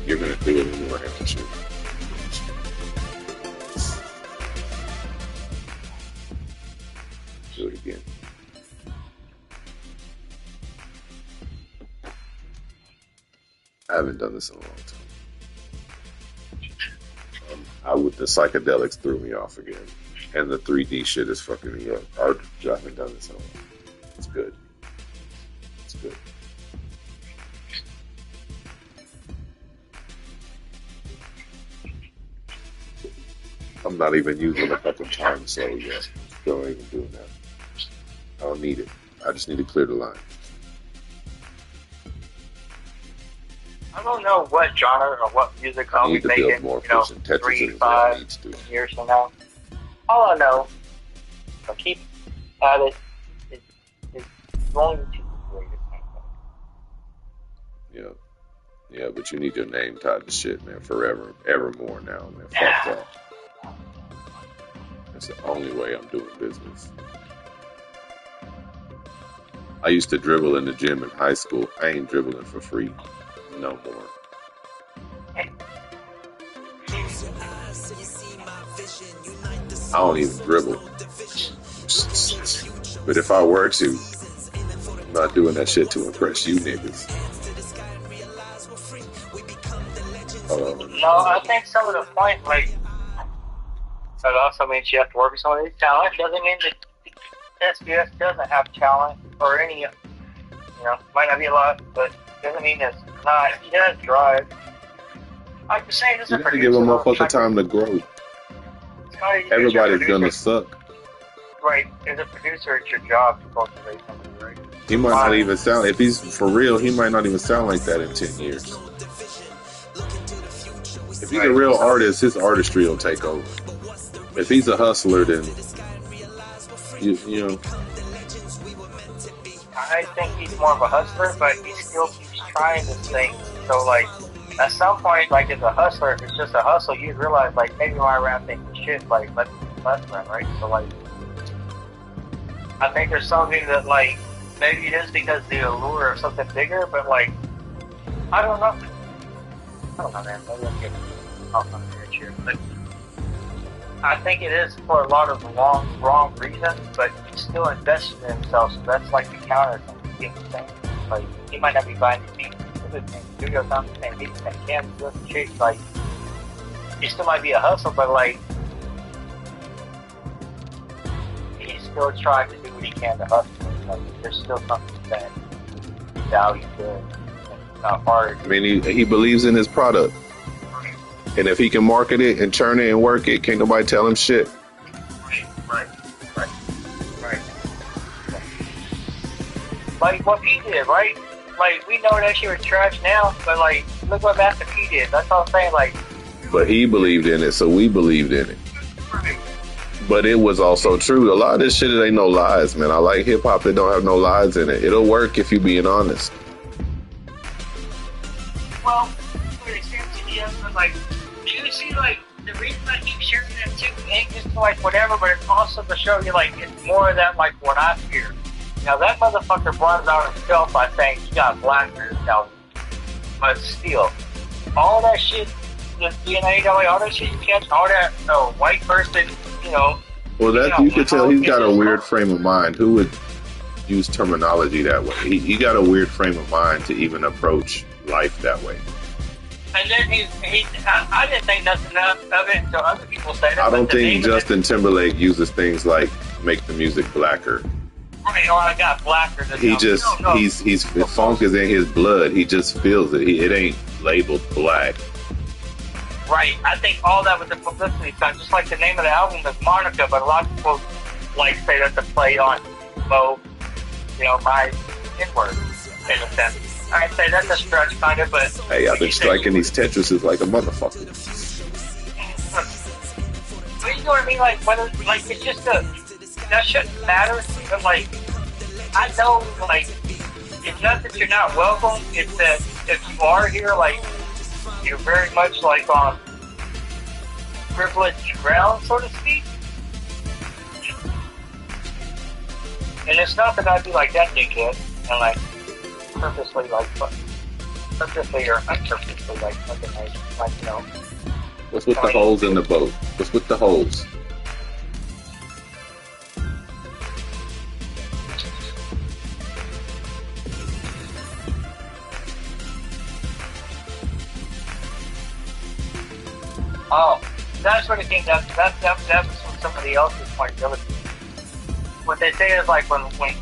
You're gonna do it anyway, aren't you? Do it again. haven't done this in a long time. The psychedelics threw me off again, and the 3D shit is fucking me up. I haven't done this in a while. It's good. It's good. I'm not even using a fucking time slow yet. Still ain't even doing that. I don't need it. I just need to clear the line. I don't know what genre or what music I'll be making, more 3, 5 years from now. All I know, I'll keep at it, it's going to be great at some point. Yeah. Yeah, but you need your name tied to shit, man, forever, evermore now, man. Fuck that. That's the only way I'm doing business. I used to dribble in the gym in high school. I ain't dribbling for free no more. I don't even dribble. But if I were to, I'm not doing that shit to impress you niggas. No, I think some of the point, like, that also means you have to work with some of these talent. Doesn't mean that SBS doesn't have talent or any, might not be a lot, but doesn't mean it's not. He does drive. I'm just saying, this is a producer. You gotta give a motherfucker time to grow. Everybody's gonna suck. Right, as a producer, it's your job to cultivate something, right? He might not even sound, if he's for real, he might not even sound like that in 10 years. If he's a real artist, his artistry will take over. If he's a hustler, then you know. I think he's more of a hustler, but he still keeps trying this thing. So, like, at some point, like, as a hustler, if it's just a hustle, you realize, like, maybe my around thinking shit, like, let's hustling, right? So, like, I think there's something that, like, maybe it is because the allure of something bigger, but, like, I don't know, man. Maybe I'm getting off on the edge here, but I think it is for a lot of wrong reasons, but he's still investing in himself, so that's like the counter thing. Like, he might not be buying the beats, the studio sound the same beats, and cameras, doing shit, like, he still might be a hustle, but, like, he's still trying to do what he can to hustle. Like, there's still something that value good, and not hard. I mean, he believes in his product. And if he can market it and turn it and work it, can't nobody tell him shit. Right. Like what he did, right? Like, we know that shit was trash now, but, like, look what Master P did. That's all I'm saying, like. But he believed in it, so we believed in it. Right. But it was also true. A lot of this shit, it ain't no lies, man. I like hip-hop that don't have no lies in it. It'll work if you being honest. Well, it seems to me, like, you see, like, the reason I keep sharing that too ain't just to, like, whatever, but it's also to show you, like, it's more of that, like, what I fear. Now, that motherfucker brought it out himself by saying he got blackers now, but still, all that shit, the DNA, all that shit you catch, all that white person, Well, that you could tell he's got a weird frame of mind. Who would use terminology that way? He got a weird frame of mind to even approach life that way. And then I didn't think nothing of it until other people said it. I don't think Justin Timberlake uses things like make the music blacker. Right, or I got blacker. He's funk is in his blood. He just feels it. It ain't labeled black. Right. I think all that was a publicity stunt. Just like the name of the album is Monica, but a lot of people like say that's a play on Mo, my N-word in a sense. I'd say that's a stretch, kind of, but... Hey, I've been striking these Tetrises like a motherfucker. But you know what I mean? Like, whether, like, it's just that shouldn't matter, but, like, I know, like, it's not that you're not welcome, it's that if you are here, like, you're very much, like, on privileged ground, so to speak. And it's not that I'd be like that dickhead, and, like, purposely or unpurposely, like, fucking, like, What's with the holes in the boat? What's with the holes? Oh, that's what it came down to. That's what somebody else's point. What they say is like when white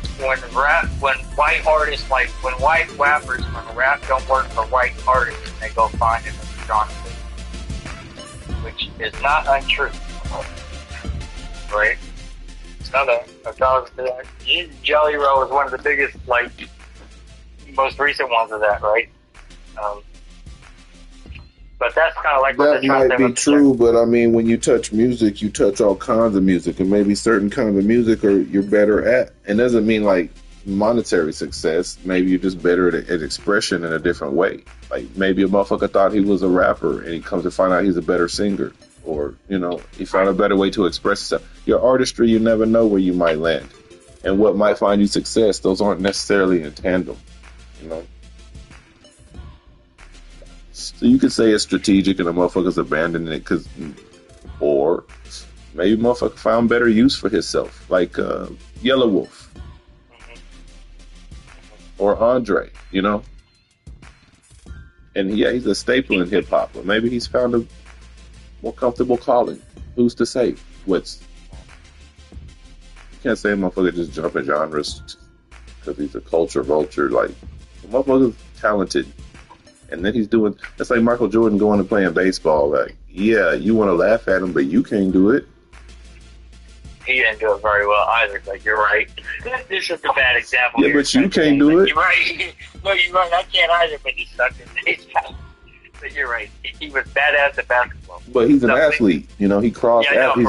artists, like when white rappers, when rap don't work for white artists, they go find it in the genre, which is not untrue, right? It's not Jelly Roll is one of the biggest, like, most recent ones of that, right? But that's kind of like what That they're trying to might say be with true, but I mean, when you touch music, you touch all kinds of music, and maybe certain kinds of music you're better at. It doesn't mean like monetary success. Maybe you're just better at expression in a different way. Like maybe a motherfucker thought he was a rapper, and he comes to find out he's a better singer, or he found a better way to express himself. Your artistry, you never know where you might land, and what might find you success. Those aren't necessarily in tandem, you know. So you could say it's strategic and the motherfucker's abandoning it or maybe motherfucker found better use for himself, like Yellow Wolf or Andre, And yeah, he's a staple in hip hop, but maybe he's found a more comfortable calling. Who's to say? You can't say a motherfucker just jumping genres because he's a culture vulture. Like, the motherfucker's talented. And then he's doing, that's like Michael Jordan going and playing baseball. Like, yeah, you want to laugh at him, but you can't do it. He didn't do it very well either. Like, you're right. This is a bad example. Yeah, but you can't do it. You're right. No, you're right. I can't either, but he sucked in baseball. But you're right. He was badass at basketball. But he's an athlete. He he's a cross athlete.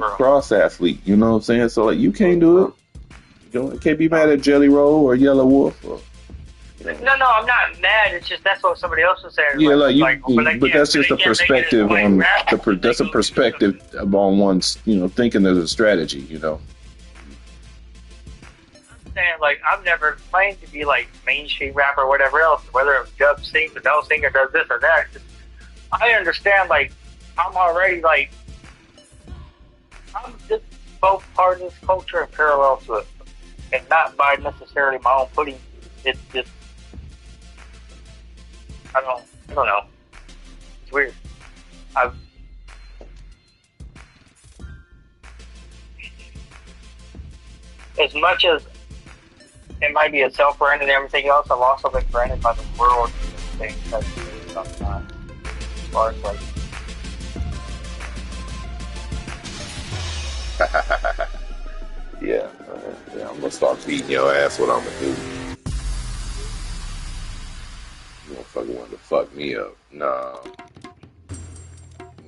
Cross athlete. You know what I'm saying? So, like, you can't do it. You can't be mad at Jelly Roll or Yellow Wolf. No, I'm not mad. It's just that's what somebody else was saying. Yeah, but that's just a perspective on that's a perspective on one's, thinking there's a strategy, I'm saying, like, I've never claimed to be like mainstream rapper or whatever else, whether a dub sings or don't sing or does this or that. I understand, like, I'm already like, I'm just both part of this culture and parallel to it, and not by necessarily my own putting. It's just. I don't know. It's weird. As much as it might be a self-brand and everything else, I've also been branded by the world and things sometimes. As far as like. Yeah, I'm gonna start beating your ass. What I'm gonna do? You motherfucker wanted to fuck me up. Nah.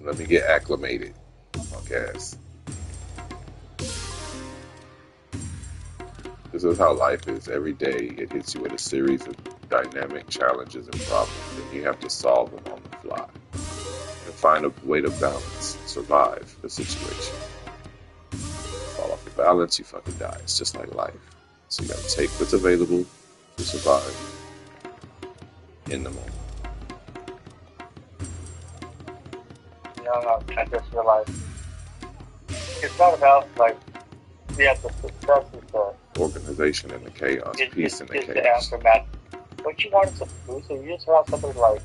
Let me get acclimated. Fuck ass. This is how life is. Every day it hits you with a series of dynamic challenges and problems, and you have to solve them on the fly. And find a way to balance, survive the situation. Fall off your balance, you fucking die. It's just like life. So you gotta take what's available to survive in the moment. I just realized it's not about like the success is the organization in the chaos, peace in the chaos. The aftermath. What you want is exclusive. You just want somebody like,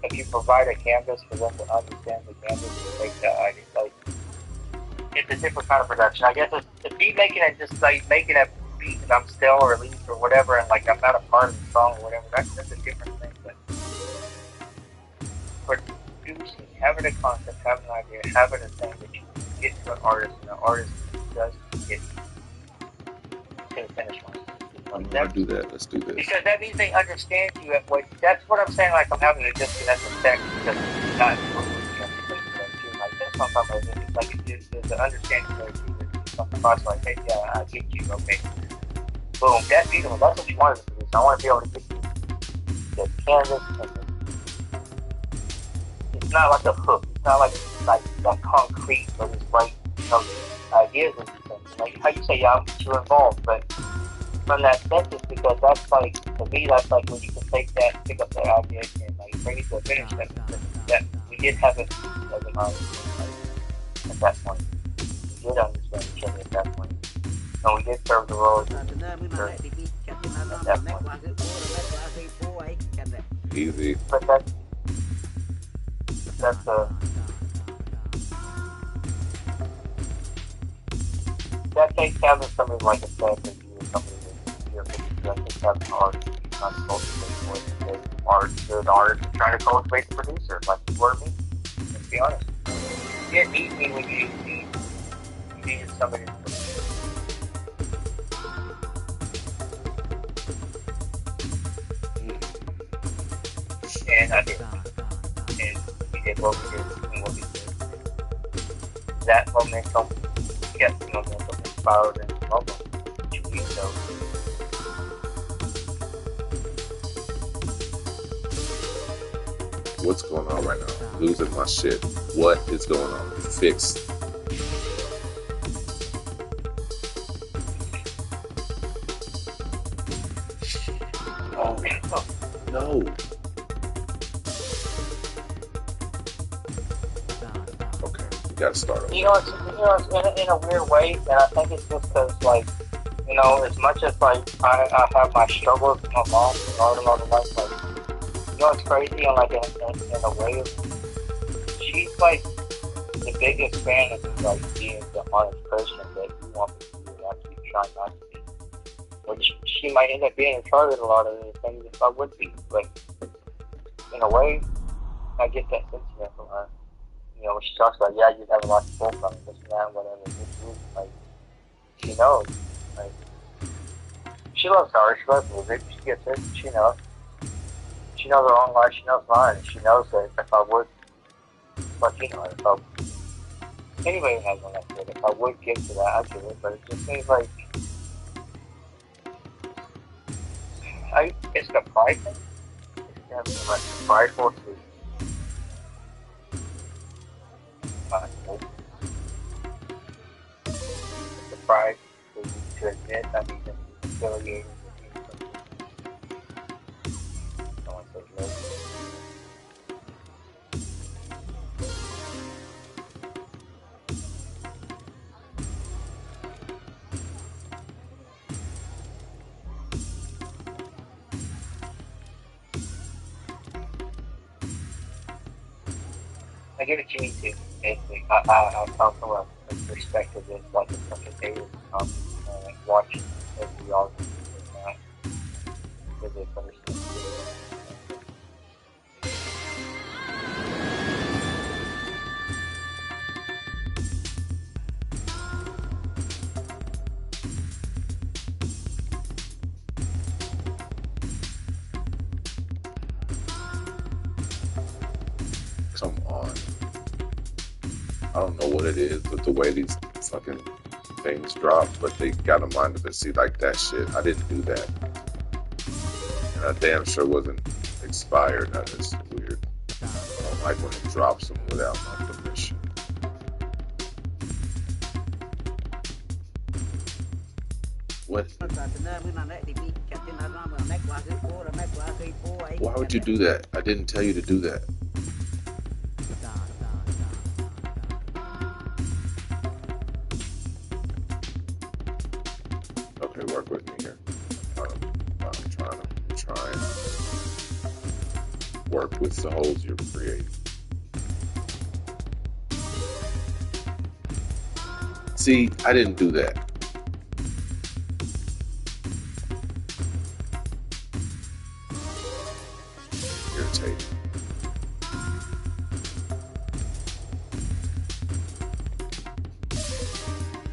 if you provide a canvas for them to understand the canvas and make that idea. Like, it's a different kind of production. I guess if me making it just like making a beat and I'm still released or whatever, and like I'm not a part of the song or whatever, that's a different thing. But producing, having a concept, having an idea, having a thing that you can get to an artist, and the artist does get to the finish line. Like, let's do that. Let's do this. Because that means they understand you at what. That's what I'm saying. Like, I'm having a disconnect with text because it's not like that's what I'm talking about. It's like there's an understanding there too. There's something about like, hey, yeah, I get you. Okay, boom. That's beautiful. That's what you wanted to produce. I want to be able to get you the canvas and it's not like a hook. It's not like that concrete or this like ideas and things. Like how you say, yeah, I'll get you involved, but from that sentence, because that's like, to me, that's like when you can pick up that idea and like bring it to a finish. That we did have it as an artist at that point. We did understand each other at that point. And we did serve the role at that point. Easy. But that's that's that takes having somebody like a Stanford view or somebody with your because I think that's hard to trying to cultivate voice because good artists are trying to cultivate the producer, like you were me. Let's be honest. You didn't need me when you needed me. You needed somebody to produce. And I did. And we did what we did and what we did. That momentum kept the momentum inspired and momentum. So What's going on right now? I'm losing my shit. What is going on? Fix. Oh no. Okay, we gotta start over. It's in a weird way, and I think it's just because, like, as much as like I have my struggles with my mom and all the life, like, it's crazy, and like in a way, she's like the biggest fan of like being the honest person that you want me to be, and I keep trying not to be. Which she might end up being in charge of a lot of the things if I would be, but in a way, I get that sentiment from her. When she talks about, yeah, you have a lot of folk on it, this and that, whatever. Like, she knows. Like, she loves art, she loves music, she gets it, she knows. She knows her own life, she knows mine, and she knows that if I would, anybody has one like that, if I would get to that, I'd do it, but it just seems like, it's the pride thing. It's definitely like prideful to the pride to admit I'm even affiliated with you. No one says no. I give it to me too. Basically, I come from a perspective that's like a spectator, watching every argument with a person. Come on. I don't know what it is with the way these fucking things drop, but they got a mind of it. See, like that shit, I didn't do that. And I damn sure wasn't expired. That is weird. I don't like when it drops them without my permission. What? Why would you do that? I didn't tell you to do that. Okay, work with me here. I'm trying to work with the holes you're creating. See, I didn't do that. Irritating.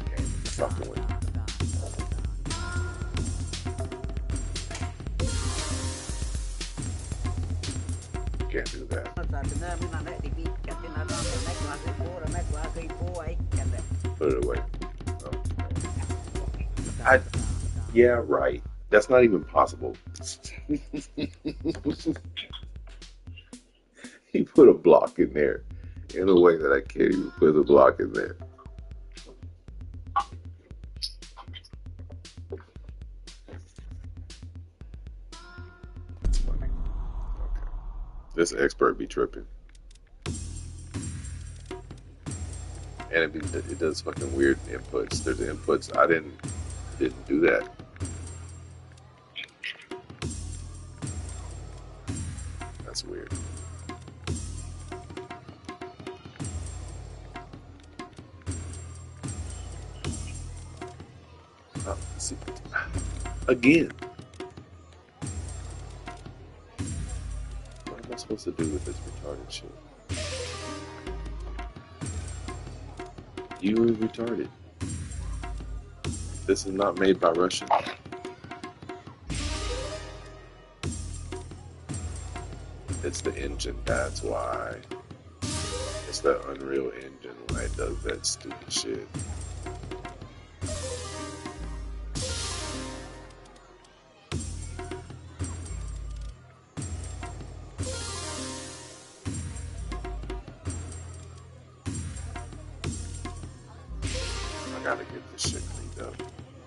Okay, fucking with me. Can't do that. Put it away. Oh. Yeah, right. That's not even possible. He put a block in there in a way that I can't even put a block in there. It's funny. Okay. This expert be tripping. And it does fucking weird inputs. There's inputs. I didn't do that. That's weird. See, again, what am I supposed to do with this retarded shit? You were retarded. This is not made by Russians. It's the engine, that's why. It's the Unreal Engine why it does that stupid shit. I gotta get this shit cleaned up.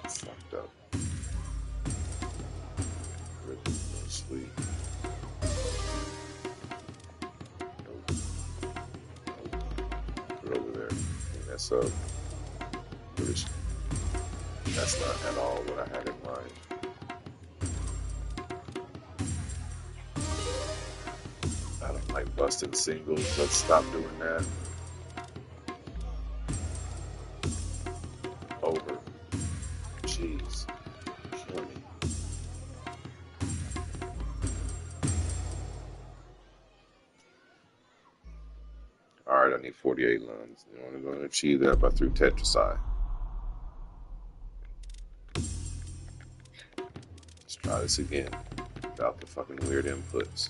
I'm fucked up. Really no sleep. Nope. Put it over there. Clean that's up. That's not at all what I had in mind. I don't like busting singles. Let's stop doing that. Over. Jeez. Kill me. Alright, I need 48 lungs. I'm going to achieve that by through Tetraside. Let's try this again. Without the fucking weird inputs.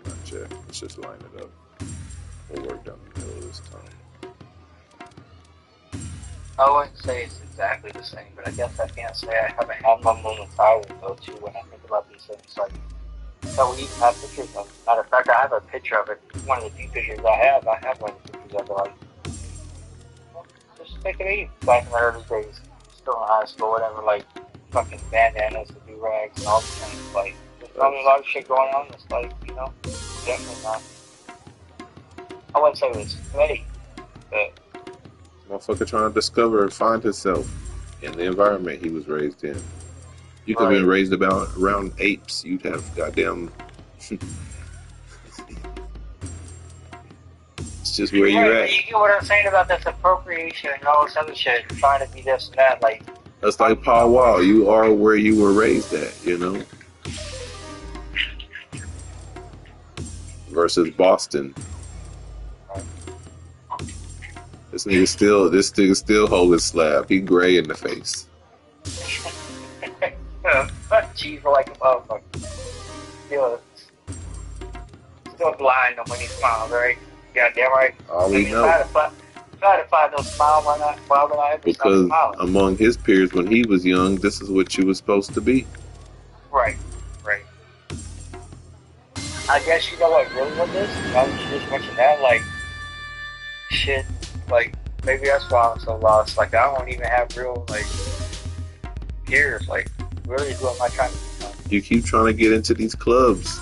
Not yet. Let's just line it up. We'll work down the middle this time. I wouldn't say it's exactly the same, but I guess I can't say I haven't had my moments I would go to when I think about these things. Like, so we even have pictures of it. Matter of fact, I have a picture of it. One of the few pictures I have one of the pictures of it. Like, well, just take it easy. Back in the early days, still in high school, whatever, like, fucking bandanas and do-rags and all these things. Like, there's probably a lot of shit going on that's like, you know, definitely not. I wouldn't say it was fake, but Motherfucker trying to discover and find himself in the environment he was raised in. You could have been raised around apes. You'd have goddamn. It's just where you're at. You get what I'm saying about this appropriation and all this other shit, trying to be this and that. Like, that's like Paul Wall. You are where you were raised at, you know. Versus Boston. This nigga still holding slab. He gray in the face. Cheese like a motherfucker. Still blind when he smiles, right? Goddamn right. All we know. Try to find no smile, why not? Why would I ever because stop smiling? Among his peers when he was young, this is what you were supposed to be. Right. I guess you know what really was this? Now that you just mentioned that, like, shit, like, maybe that's why I'm so lost. Like, I don't even have real, like, peers. Like, really, who am I trying to become? You keep trying to get into these clubs.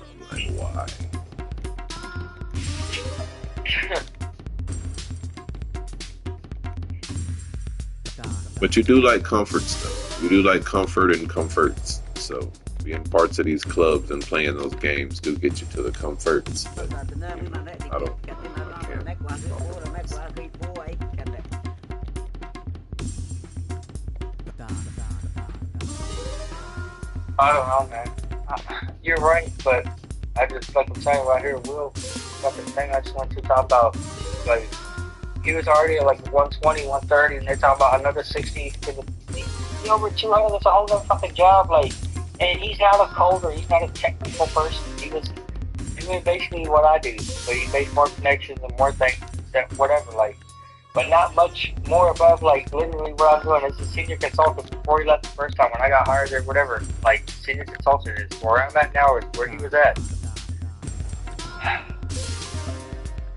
I'm like, why? But you do like comfort stuff. You do like comfort and comforts. So being parts of these clubs and playing those games do get you to the comforts. But I can't. I don't know, man. You're right, but I just, like I'm saying right here, Will, fucking thing I just want to talk about, like, he was already at like 120, 130, and they're talking about another 60. He's over 200, that's a whole other fucking job, like, and he's not a coder, he's not a technical person. He was doing basically what I do, but he made more connections and more things, that whatever, like, but not much more above, like, literally what I'm doing as a senior consultant before he left the first time when I got hired or whatever. Like, senior consultant is where I'm at now, is where he was at.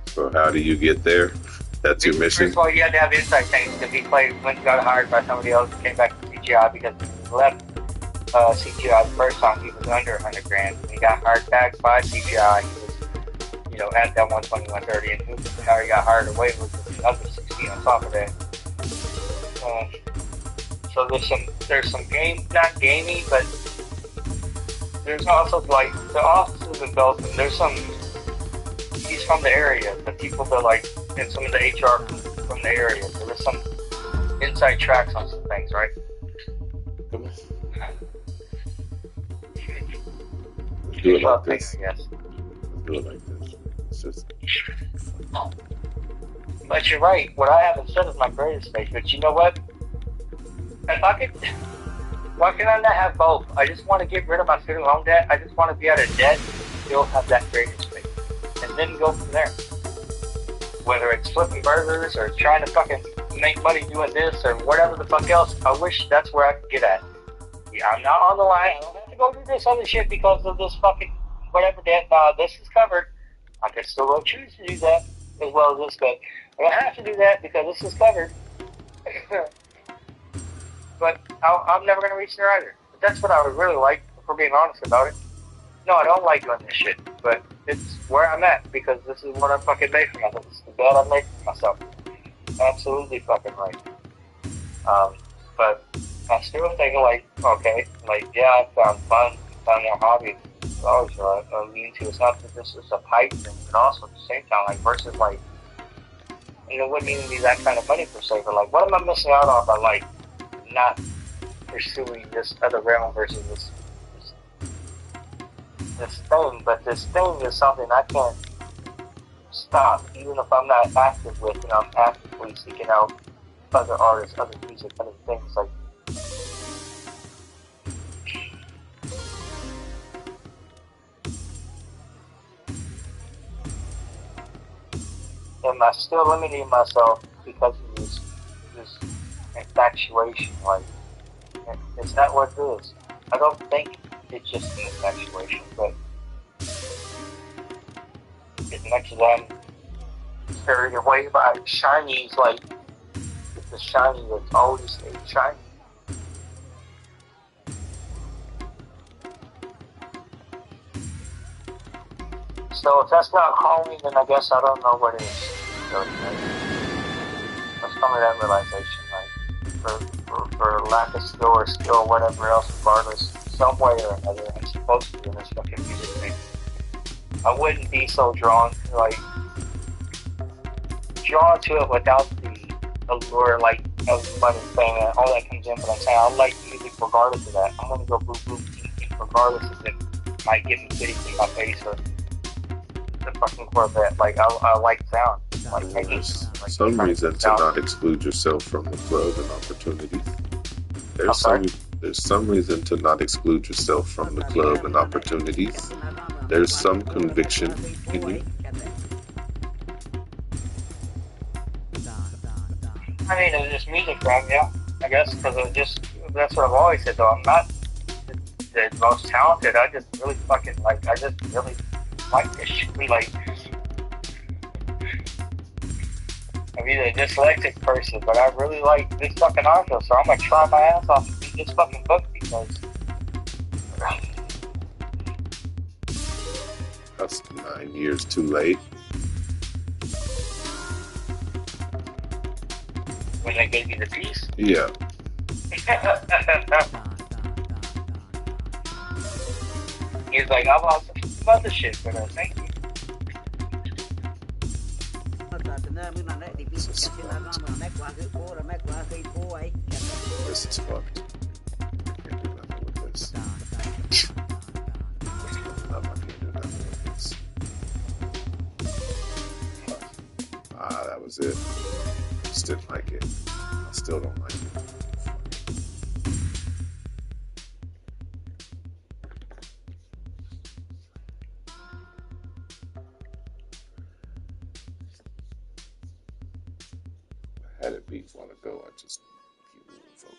So how do you get there? That's your mission? First of all, you had to have insight things because he when he got hired by somebody else and came back to CGI, because when he left CGI the first time, he was under 100 grand. When he got hired back by CGI, he was, you know, at that 120, 130, and how he got hired away was another 60 on top of that. So there's some game, not gamey, but there's also like the offices in Belgium. There's some. He's from the area. The people that like, and some of the HR from the area. So there's some inside tracks on some things, right? Come on. Let's do it like this. Yes. Let's do it like this. It's just. But you're right. What I haven't said is my greatest stage. But you know what? If I could, why can I not have both? I just want to get rid of my student loan debt. I just want to be out of debt and still have that greatest stage. And then go from there. Whether it's flipping burgers or trying to fucking make money doing this or whatever the fuck else, I wish that's where I could get at. Yeah, I'm not on the line. I don't have to go do this other shit because of this fucking whatever debt. Nah, this is covered. I could still go choose to do that as well as this, but I don't have to do that because this is covered. But I'm never going to reach there either. But that's what I would really like, if we're being honest about it. No, I don't like doing this shit, but it's where I'm at because this is what I fucking made for myself. This is the bed I made for myself. Absolutely fucking right. But I still think like, okay, like yeah, I found fun, found your hobby. It's always lean to. It's not that this is a pipe thing, but also at the same time, like versus like, you know, wouldn't even be that kind of money per se. But like, what am I missing out on by like not pursuing this other realm versus this thing? But this thing is something I can't stop, even if I'm not active with it. I'm actively seeking out other artists, other music, other things like. Am I still limiting myself because of this infatuation? Like, is that what it is? I don't think it's just an infatuation, but as much as I'm carried away by shinies, like the shiny that's always stayed shiny. So if that's not calling, then I guess I don't know what is. So, that's coming to that realization, like, for lack of skill or skill, whatever else, regardless, some way or another, I'm supposed to be in this fucking music thing. I wouldn't be so drawn to, like, it without the allure, like, of money, fame, and all that comes in, but I'm saying I like music regardless of that. I'm gonna go boop boop regardless of it might give me kitties in my face or the fucking Corvette. Like, I like sound. Like, There's some reason to not exclude yourself from the club and opportunities. There's some reason to not exclude yourself from the club and opportunities. There's some conviction in you. I mean, it's just music, right? Yeah, I guess, because that's what I've always said, though. I'm not the most talented. I just really fucking, like, I just really like this shit. Like, I'm either a dyslexic person, but I really like this fucking audio, so I'm gonna try my ass off to beat this fucking book because That's 9 years too late. when they gave me the piece. Yeah. He's like, I lost some other shit, but thank you. This is fucked. I can't do nothing with this. I can't do nothing with this. That was it. Just didn't like it. I still don't like it. I had it beat a while ago. I just keep losing focus.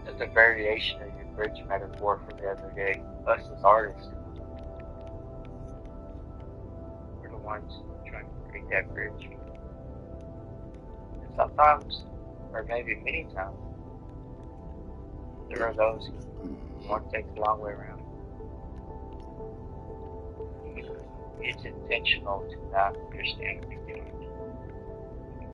It's a variation of your bridge metaphor for the other day. Us as artists, we're the ones trying to create that bridge. sometimes, or maybe many times, there are those who want to take the long way around. It's intentional to not understand what you're doing.